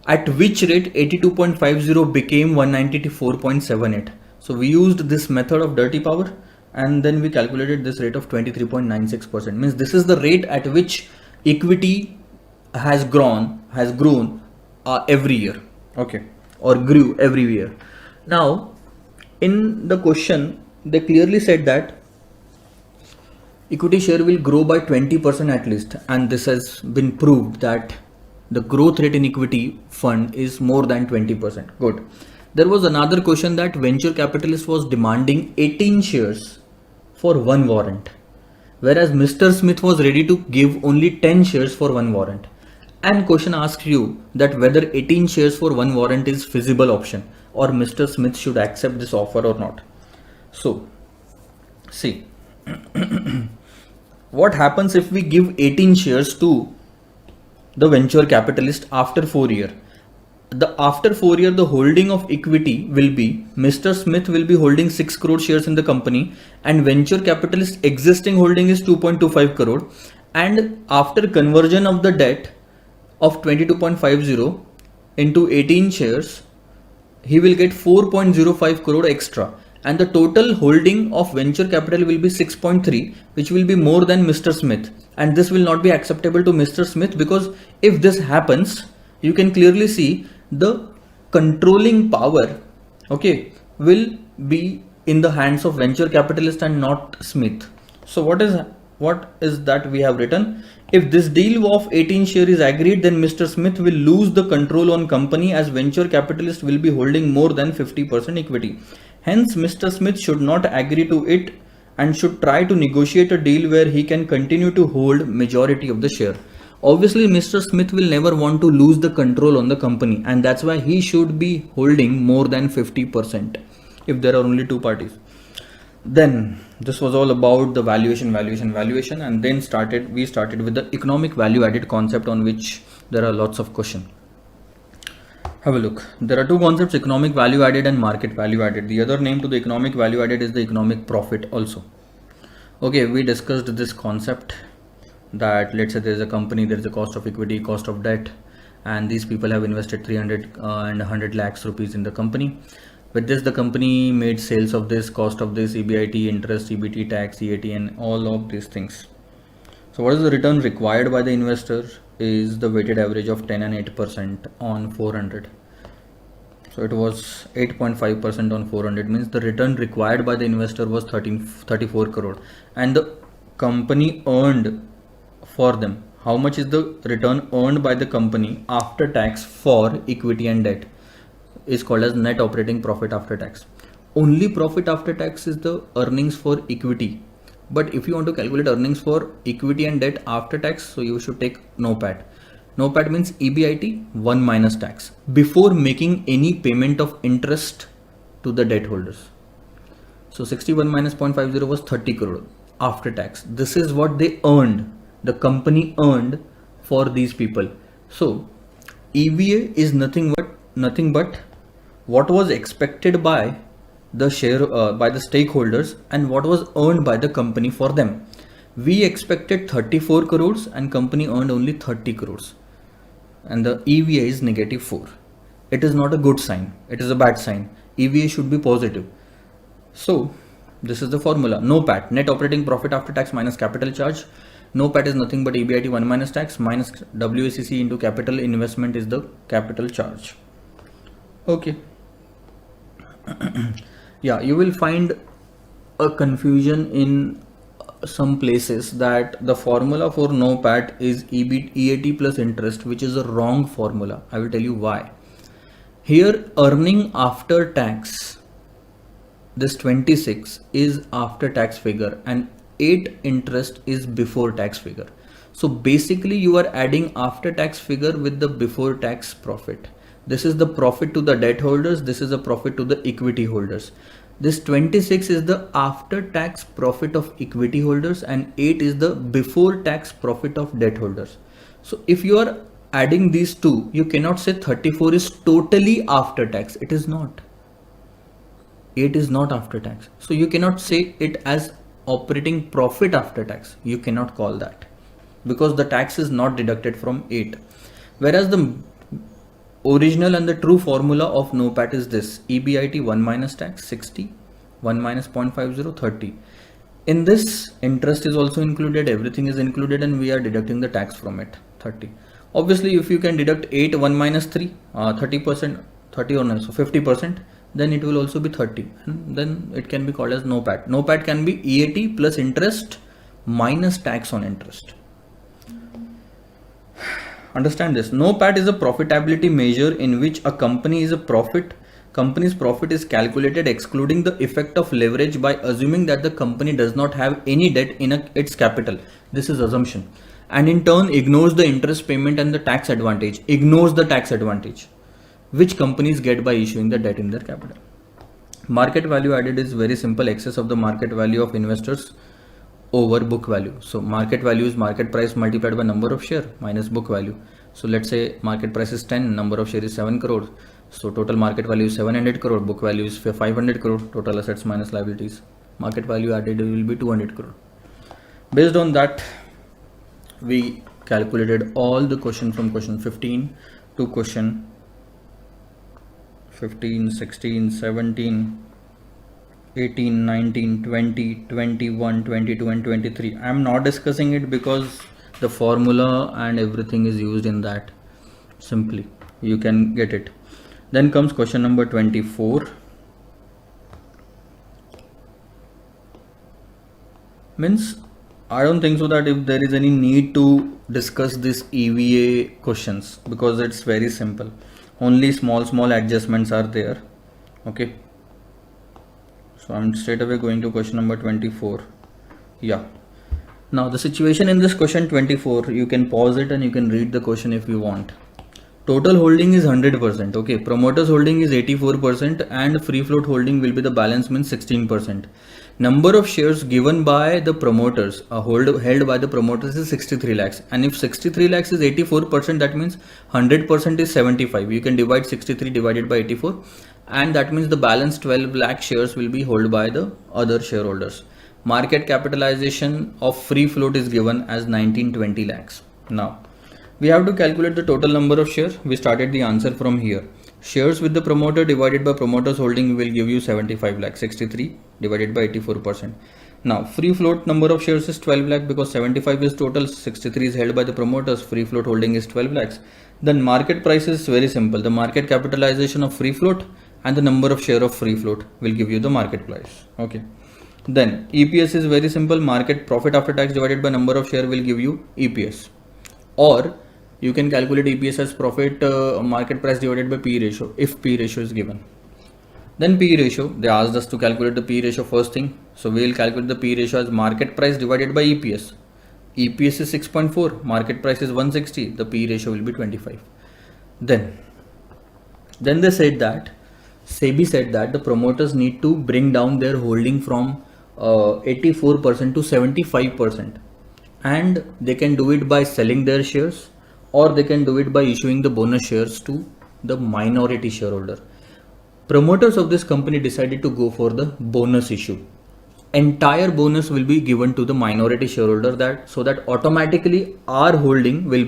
at which rate 82.50 became 194.78. So we used this method of dirty power and then we calculated this rate of 23.96%. Means this is the rate at which equity has grown every year. Okay, or grew every year. Now in the question they clearly said that equity share will grow by 20% at least, and this has been proved that the growth rate in equity fund is more than 20%. Good. There was another question that venture capitalist was demanding 18 shares for one warrant, whereas Mr. Smith was ready to give only 10 shares for one warrant. And question asks you that whether 18 shares for one warrant is feasible option or Mr. Smith should accept this offer or not. So see, what happens if we give 18 shares to the venture capitalist after 4 years? After 4 years, the holding of equity will be Mr. Smith will be holding 6 crore shares in the company and venture capitalist existing holding is 2.25 crore, and after conversion of the debt of 22.50 into 18 shares, he will get 4.05 crore extra, and the total holding of venture capital will be 6.3, which will be more than Mr. Smith, and this will not be acceptable to Mr. Smith, because if this happens, you can clearly see the controlling power, okay, will be in the hands of venture capitalist and not Smith. So what is that we have written? If this deal of 18 share is agreed, then Mr. Smith will lose the control on company as venture capitalist will be holding more than 50% equity. Hence, Mr. Smith should not agree to it and should try to negotiate a deal where he can continue to hold majority of the share. Obviously, Mr. Smith will never want to lose the control on the company, and that's why he should be holding more than 50% if there are only two parties. Then this was all about the valuation, and then we started with the economic value added concept, on which there are lots of questions. Have a look. There are two concepts, economic value added and market value added. The other name to the economic value added is the economic profit also. Okay, we discussed this concept that let's say there is a company, there is a cost of equity, cost of debt, and these people have invested 300 and 100 lakhs rupees in the company. With this, the company made sales of this, cost of this, EBIT, interest, EBT, tax, EAT, and all of these things. So what is the return required by the investor is the weighted average of 10 and 8% on 400. So it was 8.5% on 400, means the return required by the investor was 34 crore, and the company earned for them. How much is the return earned by the company after tax for equity and debt is called as net operating profit after tax. Only profit after tax is the earnings for equity. But if you want to calculate earnings for equity and debt after tax, so you should take NOPAT. NOPAT means EBIT 1 minus tax before making any payment of interest to the debt holders. So 61 minus 0.50 was 30 crore after tax. This is what they earned. The company earned for these people. So EVA is nothing but what was expected by the by the stakeholders and what was earned by the company for them. We expected 34 crores and company earned only 30 crores. and the EVA is negative 4. It is not a good sign. It is a bad sign. EVA should be positive. So this is the formula. NOPAT, net operating profit after tax minus capital charge. NOPAT is nothing but EBIT 1 minus tax minus WACC into capital investment is the capital charge. Okay. Yeah, you will find a confusion in some places that the formula for NOPAT is EAT plus interest, which is a wrong formula. I will tell you why. Here, earning after tax, this 26 is after tax figure and 8 interest is before tax figure. So basically you are adding after tax figure with the before tax profit. This is the profit to the debt holders. This is a profit to the equity holders. This 26 is the after tax profit of equity holders and 8 is the before tax profit of debt holders. So if you are adding these two, you cannot say 34 is totally after tax. It is not. 8 is not after tax. So you cannot say it as operating profit after tax. You cannot call that because the tax is not deducted from 8. Whereas the original and the true formula of NOPAT is this: EBIT 1 minus tax 60, 1 minus 0.50 30. In this, interest is also included, everything is included, and we are deducting the tax from it 30. Obviously, if you can deduct 8, 1 minus 3, 30%, 30 or no, so 50%, then it will also be 30, and then it can be called as NOPAT. NOPAT can be EAT plus interest minus tax on interest. Understand this. NOPAT is a profitability measure in which a company's profit is calculated excluding the effect of leverage by assuming that the company does not have any debt in its capital. This is assumption, and in turn ignores the interest payment and the tax advantage. Ignores the tax advantage which companies get by issuing the debt in their capital. Market value added is very simple: excess of the market value of investors over book value. So market value is market price multiplied by number of share minus book value. So let's say market price is 10, number of share is 7 crore. So total market value is 700 crore, book value is 500 crore, total assets minus liabilities. Market value added will be 200 crore. Based on that, we calculated all the question from question 15 to question 15, 16, 17, 18, 19, 20, 21, 22 and 23. I am not discussing it because the formula and everything is used in that. Simply you can get it. Then comes question number 24. Means I don't think so that if there is any need to discuss this EVA questions, because it's very simple. Only small adjustments are there. Okay. So I'm straight away going to question number 24. Yeah. Now the situation in this question 24, you can pause it and you can read the question if you want. Total holding is 100%. Okay. Promoters holding is 84% and free float holding will be the balance, means 16%. Number of shares given by the promoters, held by the promoters is 63 lakhs. And if 63 lakhs is 84%, that means 100% is 75. You can divide 63 divided by 84. And that means the balance 12 lakh shares will be held by the other shareholders. Market capitalization of free float is given as 1920 lakhs. Now we have to calculate the total number of shares. We started the answer from here. Shares with the promoter divided by promoters holding will give you 75 lakh. 63 divided by 84%. Now free float number of shares is 12 lakh because 75 is total, 63 is held by the promoters, free float holding is 12 lakhs. Then market price is very simple. The market capitalization of free float and the number of share of free float will give you the market price. Okay. Then EPS is very simple. Market profit after tax divided by number of share will give you EPS. Or you can calculate EPS as profit market price divided by P ratio if P ratio is given. Then P ratio, they asked us to calculate the P ratio first thing. So we will calculate the P ratio as market price divided by EPS. EPS is 6.4, market price is 160, the P ratio will be 25. Then they said that, SEBI said that the promoters need to bring down their holding from 84% to 75%. And they can do it by selling their shares, or they can do it by issuing the bonus shares to the minority shareholder. Promoters of this company decided to go for the bonus issue. entire bonus will be given to the minority shareholder, that so that automatically our holding will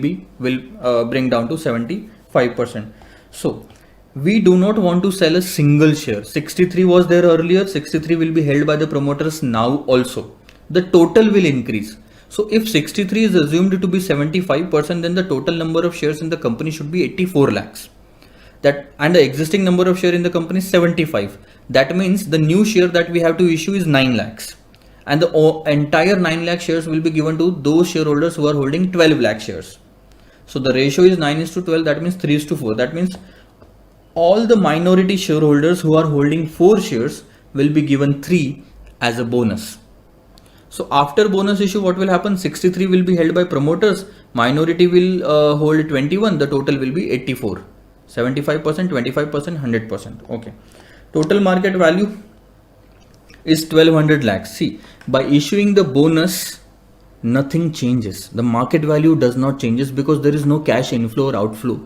bring down to 75%. So we do not want to sell a single share. 63 was there earlier, 63 will be held by the promoters now also. The total will increase. So if 63 is assumed to be 75%, then the total number of shares in the company should be 84 lakhs. That, and the existing number of share in the company is 75. That means the new share that we have to issue is 9 lakhs. And the entire 9 lakh shares will be given to those shareholders who are holding 12 lakh shares. So the ratio is 9:12. That means 3:4. That means all the minority shareholders who are holding 4 shares will be given 3 as a bonus. So after bonus issue, what will happen? 63 will be held by promoters, minority will hold 21, the total will be 84. 75%, 25%, 100%. Okay. Total market value is 1200 lakhs. See, by issuing the bonus, nothing changes. The market value does not changes because there is no cash inflow or outflow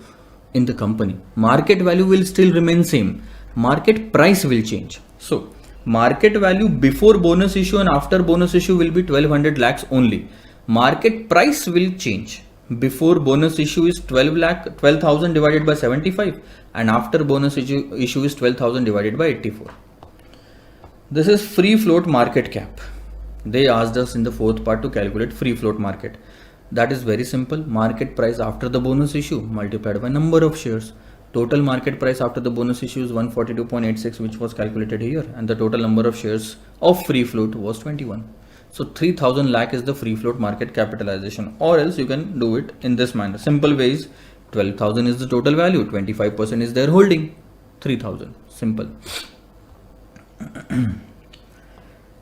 in the company. Market value will still remain same. Market price will change. So market value before bonus issue and after bonus issue will be 1200 lakhs only. Market price will change. Before bonus issue is 12,000 divided by 75, and after bonus issue is 12,000 divided by 84. This is free float market cap. They asked us in the fourth part to calculate free float market. That is very simple. Market price after the bonus issue multiplied by number of shares. Total market price after the bonus issue is 142.86, which was calculated here, and the total number of shares of free float was 21. So 3000 lakh is the free float market capitalization, or else you can do it in this manner. Simple way is 12,000 is the total value, 25% is their holding, 3000. Simple.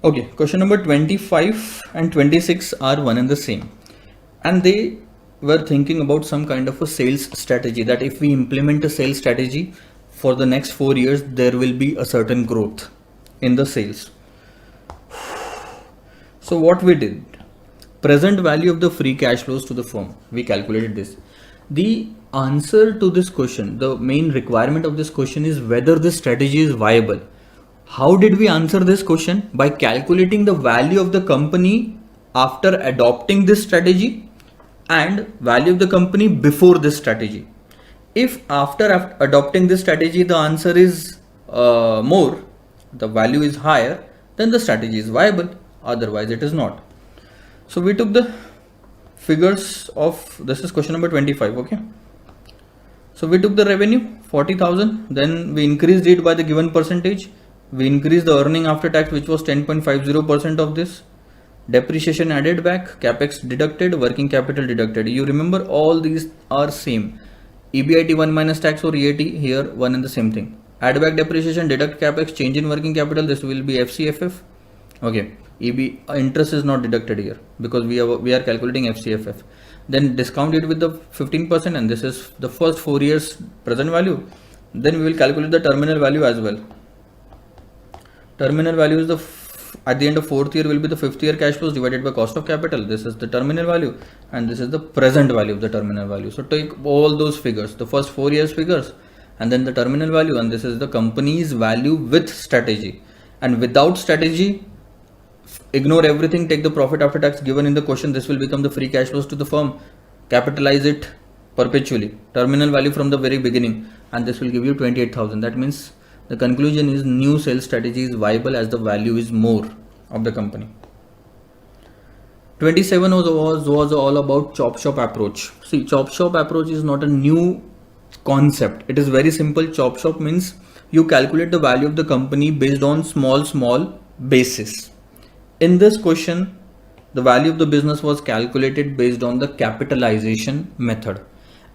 Okay, question number 25 and 26 are one and the same, and they were thinking about some kind of a sales strategy, that if we implement a sales strategy for the next 4 years, there will be a certain growth in the sales. So what we did, present value of the free cash flows to the firm, we calculated this. The answer to this question, the main requirement of this question is whether this strategy is viable. How did we answer this question? By calculating the value of the company after adopting this strategy and value of the company before this strategy. If after adopting this strategy the answer is more, the value is higher, then the strategy is viable. Otherwise it is not. So we took the figures of, this is question number 25. Okay, so we took the revenue 40,000, then we increased it by the given percentage. We increased the earning after tax, which was 10.50% of this. Depreciation added back, capex deducted, working capital deducted. You remember all these are same. EBIT 1 minus tax or EAT, here one and the same thing. Add back depreciation, deduct capex, change in working capital, this will be FCFF. Okay, interest is not deducted here because we are calculating FCFF. Then discount it with the 15%, and this is the first 4 years present value. Then we will calculate the terminal value as well. Terminal value is at the end of 4th year will be the 5th year cash flows divided by cost of capital. This is the terminal value, and this is the present value of the terminal value. So take all those figures, the first 4 years figures, and then the terminal value, and this is the company's value with strategy. And without strategy, ignore everything, take the profit after tax given in the question. This will become the free cash flows to the firm. Capitalize it perpetually, terminal value from the very beginning, and this will give you 28,000. That means the conclusion is new sales strategy is viable as the value is more of the company. 27 was all about chop shop approach. See, chop shop approach is not a new concept. It is very simple. Chop shop means you calculate the value of the company based on small basis. In this question, the value of the business was calculated based on the capitalization method,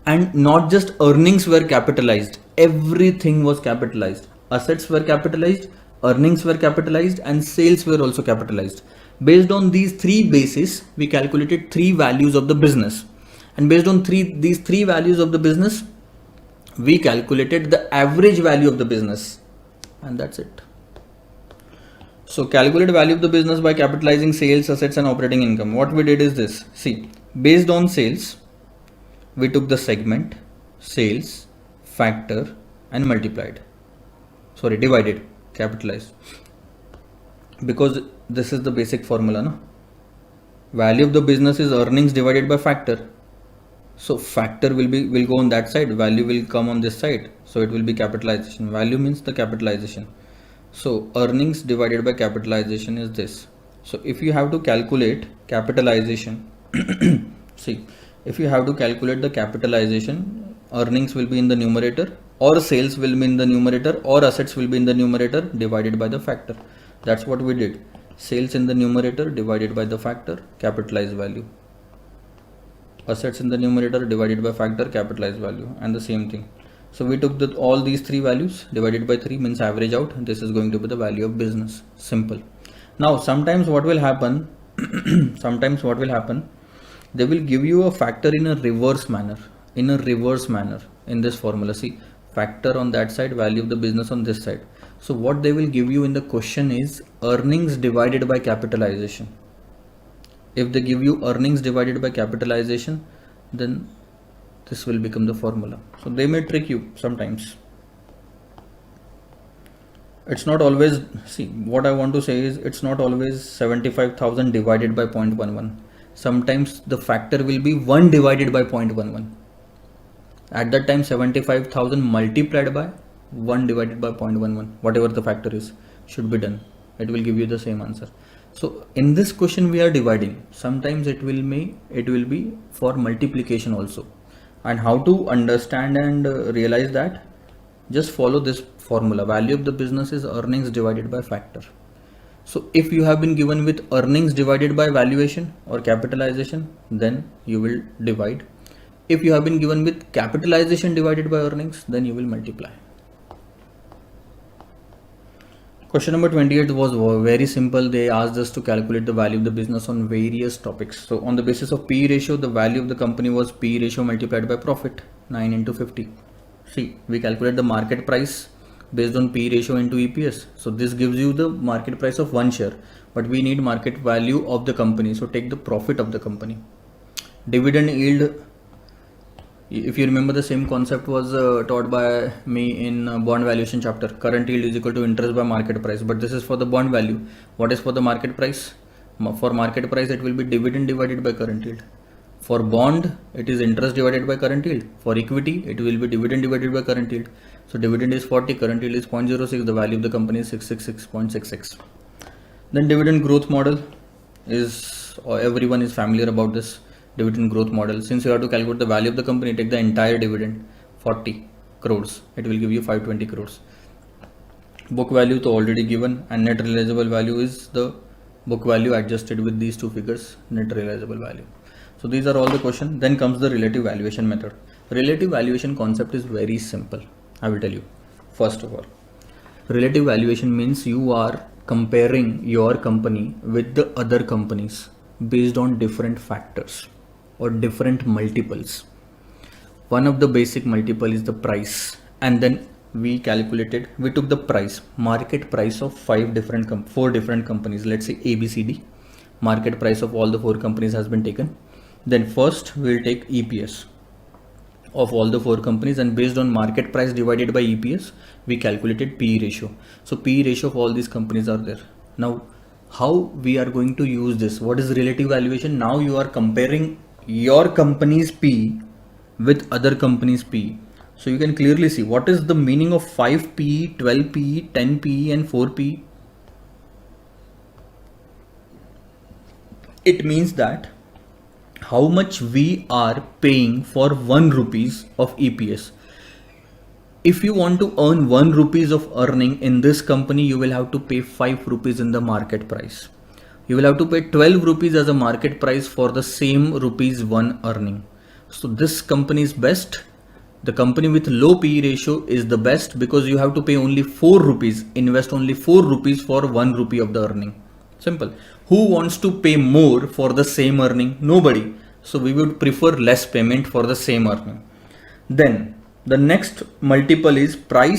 and not just earnings were capitalized, everything was capitalized. Assets were capitalized, earnings were capitalized, and sales were also capitalized. Based on these 3 bases, we calculated 3 values of the business, and based on these three values of the business, we calculated the average value of the business, and that's it. So calculate value of the business by capitalizing sales, assets, and operating income. What we did is this. See, based on sales, we took the segment, sales, factor, and divided, capitalized. because this is the basic formula, no? Value of the business is earnings divided by factor. So factor will go on that side, value will come on this side, so it will be capitalization. Value means the capitalization. So earnings divided by capitalization is this. So if you have to calculate capitalization, see, if you have to calculate the capitalization, earnings will be in the numerator, or sales will be in the numerator, or assets will be in the numerator, divided by the factor. That's what we did. Sales in the numerator divided by the factor, capitalized value. Assets in the numerator divided by factor, capitalized value, and the same thing. So we took all these three values, divided by 3 means average out. This is going to be the value of business. Simple. Now sometimes what will happen, they will give you a factor in a reverse manner. In this formula, see, factor on that side, value of the business on this side. So what they will give you in the question is earnings divided by capitalization. If they give you earnings divided by capitalization, then this will become the formula. So they may trick you sometimes. It's not always, see, what I want to say is it's not always 75,000 divided by 0.11. Sometimes the factor will be 1 divided by 0.11. At that time 75,000 multiplied by 1 divided by 0.11, whatever the factor is, should be done. It will give you the same answer. So in this question we are dividing. Sometimes it will be for multiplication also. And how to understand and realize that? Just follow this formula. Value of the business is earnings divided by factor. So if you have been given with earnings divided by valuation or capitalization, then you will divide. If you have been given with capitalization divided by earnings, then you will multiply. Question number 28 was very simple. They asked us to calculate the value of the business on various topics. So on the basis of P ratio, the value of the company was P ratio multiplied by profit, 9 into 50. See, we calculate the market price based on P ratio into EPS. So this gives you the market price of one share, but we need market value of the company. So take the profit of the company. Dividend yield, if you remember, the same concept was taught by me in bond valuation chapter. Current yield is equal to interest by market price, but this is for the bond value. What is for the market price? For market price, it will be dividend divided by current yield. For bond, it is interest divided by current yield. For equity, it will be dividend divided by current yield. So dividend is 40, current yield is 0.06, the value of the company is 666.66. Then dividend growth model is, everyone is familiar about this dividend growth model. Since you have to calculate the value of the company, take the entire dividend, 40 crores. It will give you 520 crores. Book value to already given, and net realizable value is the book value adjusted with these two figures, net realizable value. So these are all the questions. Then comes the relative valuation method. Relative valuation concept is very simple. I will tell you. First of all, relative valuation means you are comparing your company with the other companies based on different factors or different multiples. One of the basic multiple is the price, and then we took the price, market price of four different companies. Let's say ABCD. Market price of all the 4 companies has been taken. Then first we'll take EPS of all the 4 companies, and based on market price divided by EPS, we calculated PE ratio. So PE ratio of all these companies are there. Now, how we are going to use this? What is relative valuation? Now you are comparing your company's PE with other companies' PE. So you can clearly see what is the meaning of 5 PE, 12 PE, 10 PE and 4 PE. It means that how much we are paying for 1 rupees of EPS. If you want to earn 1 rupees of earning in this company, you will have to pay 5 rupees in the market price. You will have to pay 12 rupees as a market price for the same rupees 1 earning. So this company is best. The company with low PE ratio is the best because you have to pay only 4 rupees, invest only 4 rupees for 1 rupee of the earning. Simple. Who wants to pay more for the same earning? Nobody. So we would prefer less payment for the same earning. Then the next multiple is PE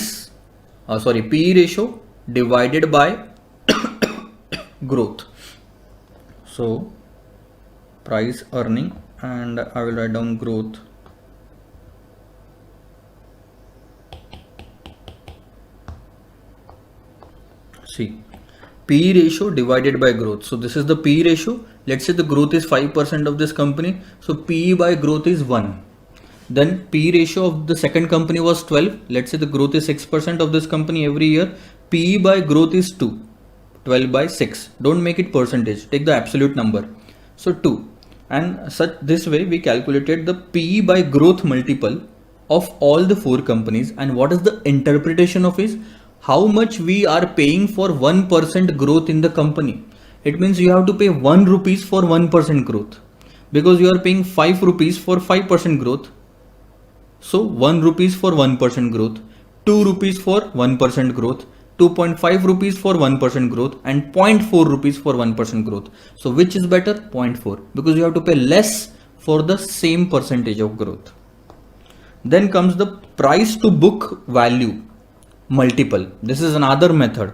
ratio divided by growth. So price earning, and I will write down growth. See, P ratio divided by growth. So this is the P ratio. Let's say the growth is 5% of this company. So P by growth is 1. Then P ratio of the second company was 12. Let's say the growth is 6% of this company every year. P by growth is 2. 12 by 6. Don't make it percentage. Take the absolute number. So 2. And such this way we calculated the P by growth multiple of all the 4 companies. And what is the interpretation of is how much we are paying for 1% growth in the company. It means you have to pay 1 rupees for 1% growth, because you are paying 5 rupees for 5% growth. So 1 rupees for 1% growth, 2 rupees for 1% growth, 2.5 rupees for 1% growth, and 0.4 rupees for 1% growth. So which is better? 0.4, because you have to pay less for the same percentage of growth. Then comes the price to book value multiple. This is another method.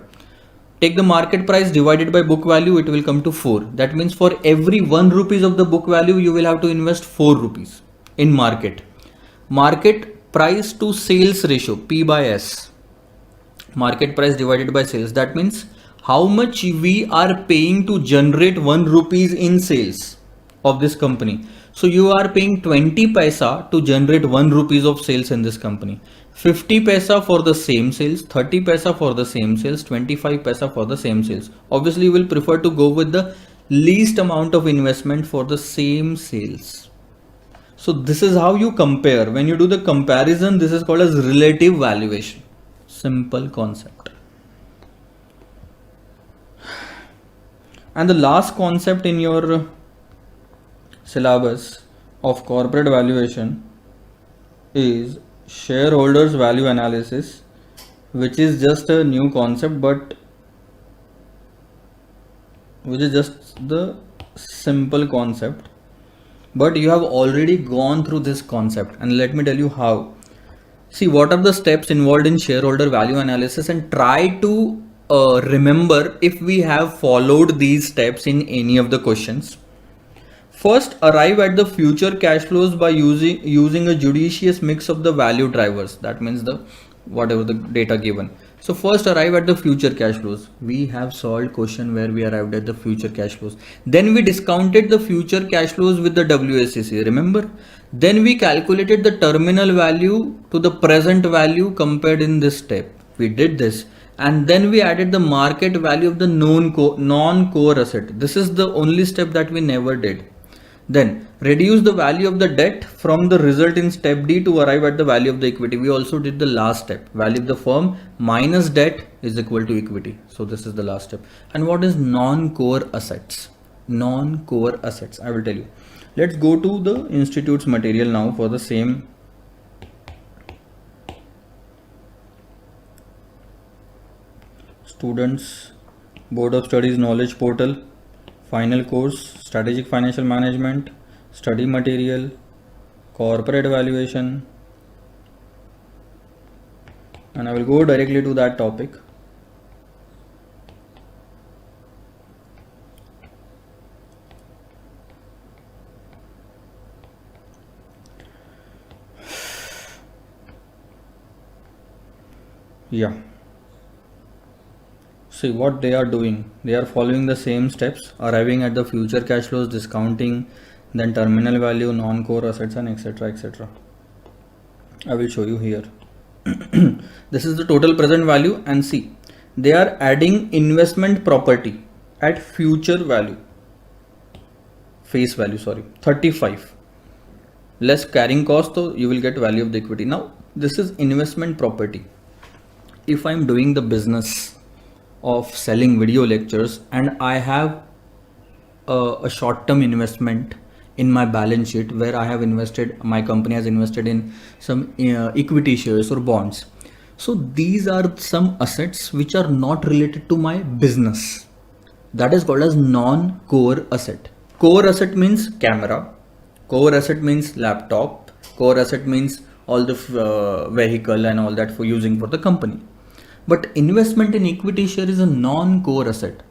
Take the market price divided by book value, it will come to 4. That means for every 1 rupees of the book value, you will have to invest 4 rupees in market. Market price to sales ratio, P by S. Market price divided by sales. That means how much we are paying to generate 1 rupees in sales of this company. So you are paying 20 paisa to generate 1 rupees of sales in this company. 50 paisa for the same sales, 30 paisa for the same sales, 25 paisa for the same sales. Obviously you will prefer to go with the least amount of investment for the same sales. So this is how you compare. When you do the comparison, this is called as relative valuation. Simple concept. And the last concept in your syllabus of corporate valuation is shareholders value analysis, which is just a new concept, but which is just the simple concept, but you have already gone through this concept, and let me tell you how. See, what are the steps involved in shareholder value analysis, and try to remember if we have followed these steps in any of the questions. First, arrive at the future cash flows by using a judicious mix of the value drivers. That means the whatever the data given. So first arrive at the future cash flows. We have solved question where we arrived at the future cash flows. Then we discounted the future cash flows with the WACC. Remember? Then we calculated the terminal value to the present value compared in this step. We did this. And then we added the market value of the non-core asset. This is the only step that we never did. Then reduce the value of the debt from the result in step D to arrive at the value of the equity. We also did the last step. Value of the firm minus debt is equal to equity. So this is the last step. And what is non-core assets? Non-core assets, I will tell you. Let's go to the institute's material now for the same. Students Board of Studies Knowledge Portal, final course, strategic financial management, study material, corporate valuation, and I will go directly to that topic. Yeah. See what they are doing. They are following the same steps, arriving at the future cash flows, discounting, then terminal value, non-core assets, and etc. etc. I will show you here. This is the total present value, and see, they are adding investment property at future value, face value, sorry, 35. Less carrying cost, so you will get value of the equity. Now, this is investment property. If I am doing the business of selling video lectures and I have a short-term investment in my balance sheet where I have invested, my company has invested in some equity shares or bonds. So these are some assets which are not related to my business. That is called as non-core asset. Core asset means camera. Core asset means laptop. Core asset means all the vehicle and all that for using for the company. But investment in equity share is a non-core asset.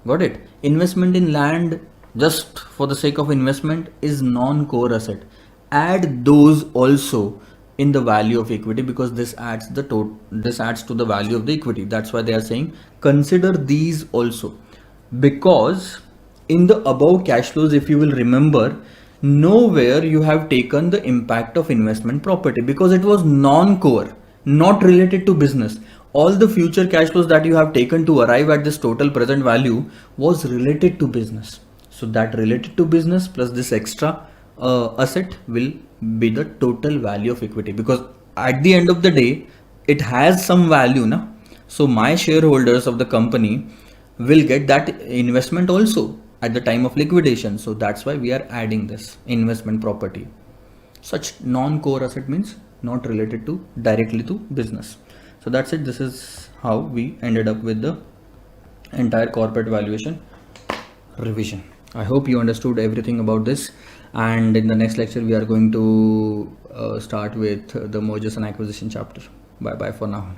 Got it? Investment in land just for the sake of investment is non-core asset. Add those also in the value of equity, because this adds this adds to the value of the equity. That's why they are saying consider these also, because in the above cash flows, if you will remember, nowhere you have taken the impact of investment property because it was non-core, not related to business. All the future cash flows that you have taken to arrive at this total present value was related to business. So that related to business plus this extra asset will be the total value of equity, because at the end of the day it has some value na. So my shareholders of the company will get that investment also at the time of liquidation. So that's why we are adding this investment property. Such non-core asset means not related to directly to business. So that's it. This is how we ended up with the entire corporate valuation revision. I hope you understood everything about this, and in the next lecture we are going to start with the mergers and acquisition chapter. Bye bye for now.